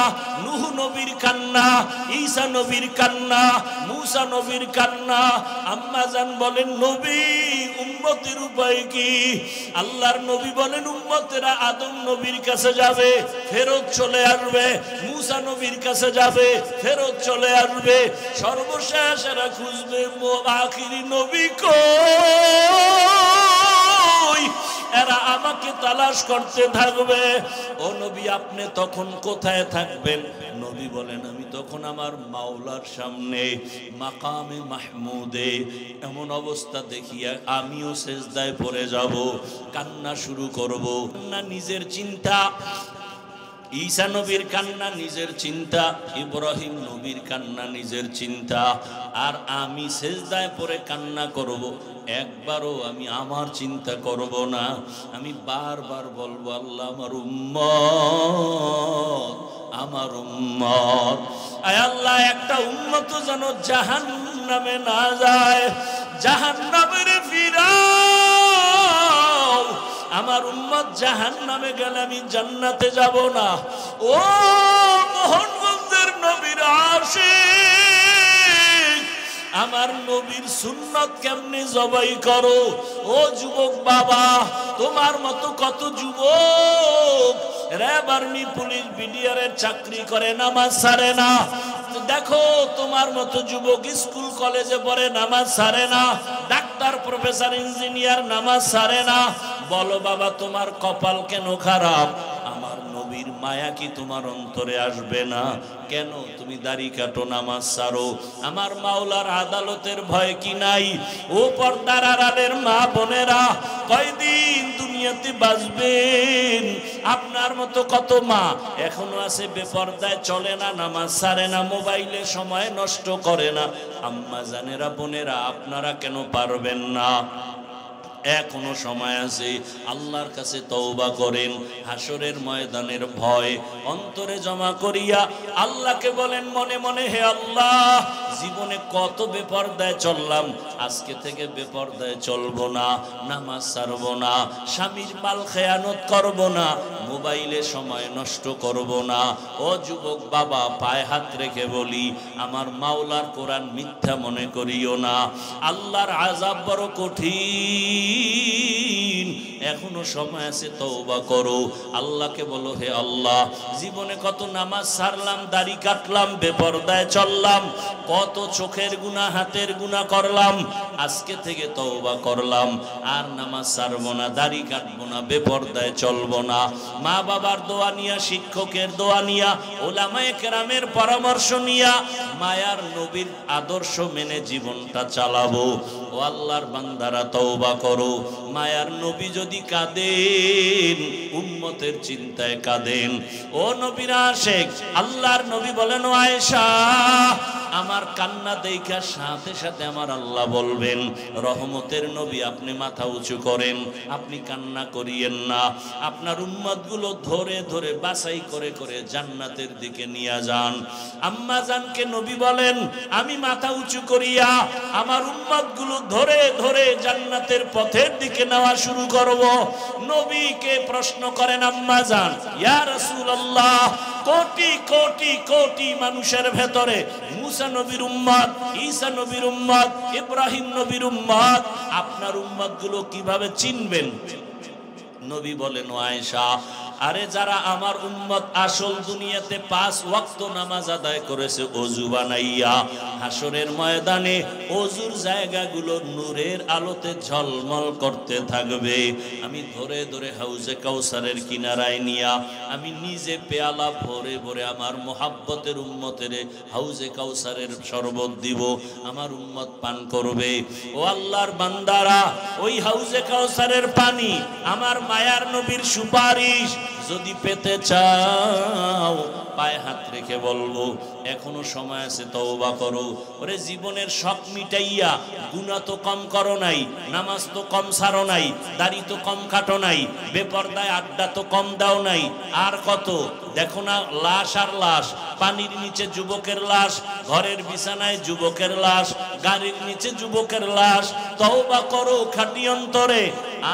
নূহ নবীর কান্না, ঈসা নবীর কান্না, মুসা নবীর কান্না। আম্মা জান বলেন নবী উম্মতের উপায় কি? আল্লাহর নবী বলেন উম্মতেরা আদম নবীর কাছে যাবে, ফেরত চলে আসবে, মুসা নবীর কাছে যাবে, ফেরত চলে আসবে, সর্বশেষ এরা খুঁজবে আখিরি নবী কই, এরা আমাকে তালাশ করতে থাকবে। ও নবী আপনি তখন কোথায় থাকবেন? নবী বলেন আমি তখন আমার মাওলার সামনে মাকামে মাহমুদে। এমন অবস্থা দেখিয়া আমিও সেজদায় পড়ে যাব, কান্না শুরু করব। না নিজের চিন্তা, ঈসা নবীর কান্না নিজের চিন্তা, ইব্রাহিম নবীর কান্না নিজের চিন্তা, আর আমি সেজদায় পড়ে কান্না করব। একবারও আমি আমার চিন্তা করব না, আমি বারবার বলবো আল্লাহ আমার উম্মত, আমার উম্মত। আয় আল্লাহ একটা উম্মত যেন জাহান্নামে না যায়, জাহান্নামের ফিরাও। আমার উম্মত জাহান্নামে গেলে আমি জান্নাতে যাব না। ও মোহনগঞ্জের নবীর আশিক, আমার নবীর সুন্নত কেমনে জবাই করো। ও যুবক বাবা, তোমার মতো কত যুবক র্যাব, আর্মি, পুলিশ, বিডিআরের চাকরি করে, নামাজ ছাড়ে না। দেখো তোমার মতো যুবক স্কুল কলেজে পড়ে, নামাজ ছাড়ে না। ডাক্তার, প্রফেসর, ইঞ্জিনিয়ার, নামাজ ছাড়ে না। বলো বাবা তোমার কপাল কেন খারাপ? আমার নবীর মায়া কি তোমার অন্তরে আসবে না? কেন তুমি দাড়ি কাটো, নামাজ ছাড়ো? আমার মাওলার আদালতের ভয় কি নাই? ও পর্দার আড়ালের মা বোনেরা, কয়দিন দুনিয়াতে বাঁচবেন? আপনার মতো কত মা এখনো আছে বেপর্দায়, চলে না, নামাজ ছাড়ে না, মোবাইলে সময় নষ্ট করে না। আম্মা জানেরা, বোনেরা, আপনারা কেন পারবেন না? এখনো সময় আছে, আল্লাহর কাছে তওবা করেন। হাসরের ময়দানের ভয় অন্তরে জমা করিয়া আল্লাহকে বলেন মনে মনে, হে আল্লাহ, জীবনে কত বেপরদায় চললাম, আজকে থেকে বেপরদায় চলবো না, নামাজ ছাড়বো না, স্বামীর মাল খেয়ানত করব না, মোবাইলে সময় নষ্ট করব না। ও যুবক বাবা, পায়ে হাত রেখে বলি, আমার মাওলার কোরআন মিথ্যা মনে করিও না। আল্লাহর আযাব বড় কঠিন, এখনো সময় আছে, তওবা করো। আল্লাহকে বলো, হে আল্লাহ, জীবনে কত নামাজ ছাড়লাম, দাড়ি কাটলাম, বেপরদায় চললাম, কত চোখের গুনাহ, হাতের গুনাহ করলাম, আজকে থেকে তওবা করলাম, আর নামাজ ছাড়বো না, দাড়ি কাটবো না, বেপরদায় চলবো না। মা বাবার দোয়া নিয়া, শিক্ষকের দোয়া নিয়া, ওলামায়ে কেরামের পরামর্শ নিয়া, মায়ার নবীর আদর্শ মেনে জীবনটা চালাবো। ও আল্লাহর বান্দারা, তওবা করো। মায়ার নবী যদি কাঁদেন, উম্মতের চিন্তায় কাঁদেন। ও নবীর আশিক, আল্লাহর নবী বলেন, ও আয়েশা, আমার কান্না দেখা সাথে সাথে আমার আল্লাহ বলবেন, রহমতের নবী আপনি মাথা উঁচু করেন, আপনি কান্না করিয়েন না, আপনার উম্মতগুলো ধরে ধরে বাছাই করে করে জান্নাতের দিকে নিয়ে যান। আম্মা জানকে নবী বলেন, আমি মাথা উঁচু করিয়া আমার উম্মতগুলো ধরে ধরে জান্নাতের পথের দিকে নেওয়া শুরু করব। নবীকে প্রশ্ন করেন আম্মা জান, ইয়া রাসূলুল্লাহ, কোটি কোটি কোটি মানুষের ভেতরে মুসা নবীর উম্মত, ঈসা নবীর উম্মত, ইব্রাহিম নবীর উম্মত, আপনার উম্মতগুলো কিভাবে চিনবেন? নবী বলেন, ও আয়েশা, আরে যারা আমার উম্মত আসল দুনিয়াতে 5 ওয়াক্ত নামাজ আদায় করেছে ওযু বানাইয়া, হাসরের ময়দানে ওযুর জায়গাগুলো নূরের আলোতে ঝলমল করতে থাকবে। আমি ধরে ধরে হাউজে কাউসারের কিনারায় নিয়া আমি নিজে পেয়ালা ভরে ভরে আমার মোহাব্বতের উম্মতের হাউজে কাউসারের শরবত দিব, আমার উম্মত পান করবে। ও আল্লাহর বান্দারা, ওই হাউজে কাউসারের পানি আমার মায়ার নবীর সুপারিশ যদি পেতে চাও, পায়ে হাত রেখে বলবো, এখনো সময় আছে, তওবা করো। ওরে জীবনের শখ মিটাইয়া গুনাহ তো কম করো নাই, নামাজ তো কম ছাড়ো নাই, দাড়ি তো কম কাটো নাই, বেপরদায় আড্ডা তো কম দাও নাই, আর কত দেখো না, লাশ আর লাশ, পানির নিচে যুবকের লাশ, ঘরের বিছানায় যুবকের লাশ, গাড়ির নিচে যুবকের লাশ। তওবা করো খাঁটি অন্তরে,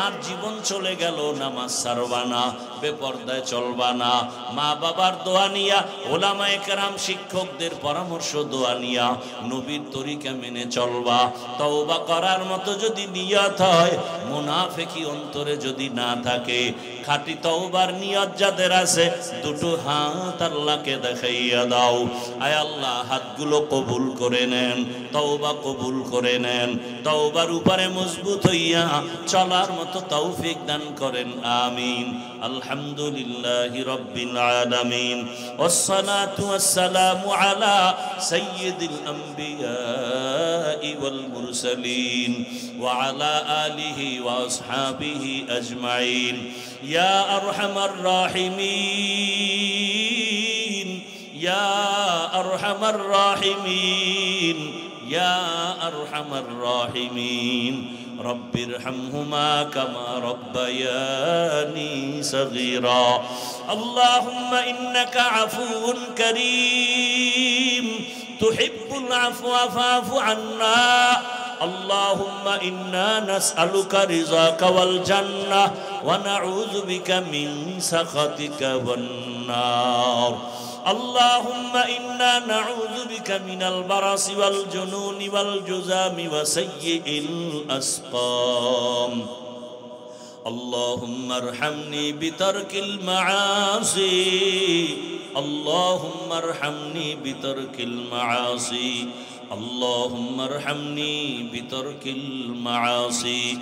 আর জীবন চলে গেল, নামাজ ছাড়বা না, বেপরদায় চলবা না, মা বাবার দোয়া নিয়া, ওলামায়ে কেরাম শিক্ষকদের পরামর্শ দোয়া নিয়া নবীর তরিকা মেনে চলবা। তওবা করার মতো যদি নিয়ত হয়, মুনাফিকি অন্তরে যদি না থাকে, খাঁটি তওবার নিয়ত যাদের আছে, দুটো হাত আল্লাহকে দেখাইয়া দাও। আয় আল্লাহ, হাতগুলো কবুল করে নেন, তওবা কবুল করে নেন, তওবার উপরে মজবুত হইয়া চলার মতো তৌফিক দান করেন, আমিন। আলহামদুলিল্লাহি রাব্বিল আলামিন, ওয়াসসালাতু ওয়াসসালামু আলা সাইয়্যিদিল আমবিয়াই ওয়াল মুরসালিন ওয়া আলা আলিহি ওয়া আসহাবিহি আজমাইন। ইয়া আরহামার রাহিমিন, ইয়া আরহামার রাহিমিন, ইয়া আরহামার রাহিমিন। رب ارحمهما كما ربياني صغيرا اللهم إنك عفو كريم تحب العفو فاعف عنا اللهم إنا نسألك رضاك والجنة ونعوذ بك من سخطك والنار اللهم إنا نعوذ بك من البرص والجنون والجذام وسيء الأسقام اللهم ارحمني بترك المعاصي اللهم ارحمني بترك المعاصي اللهم ارحمني بترك المعاصي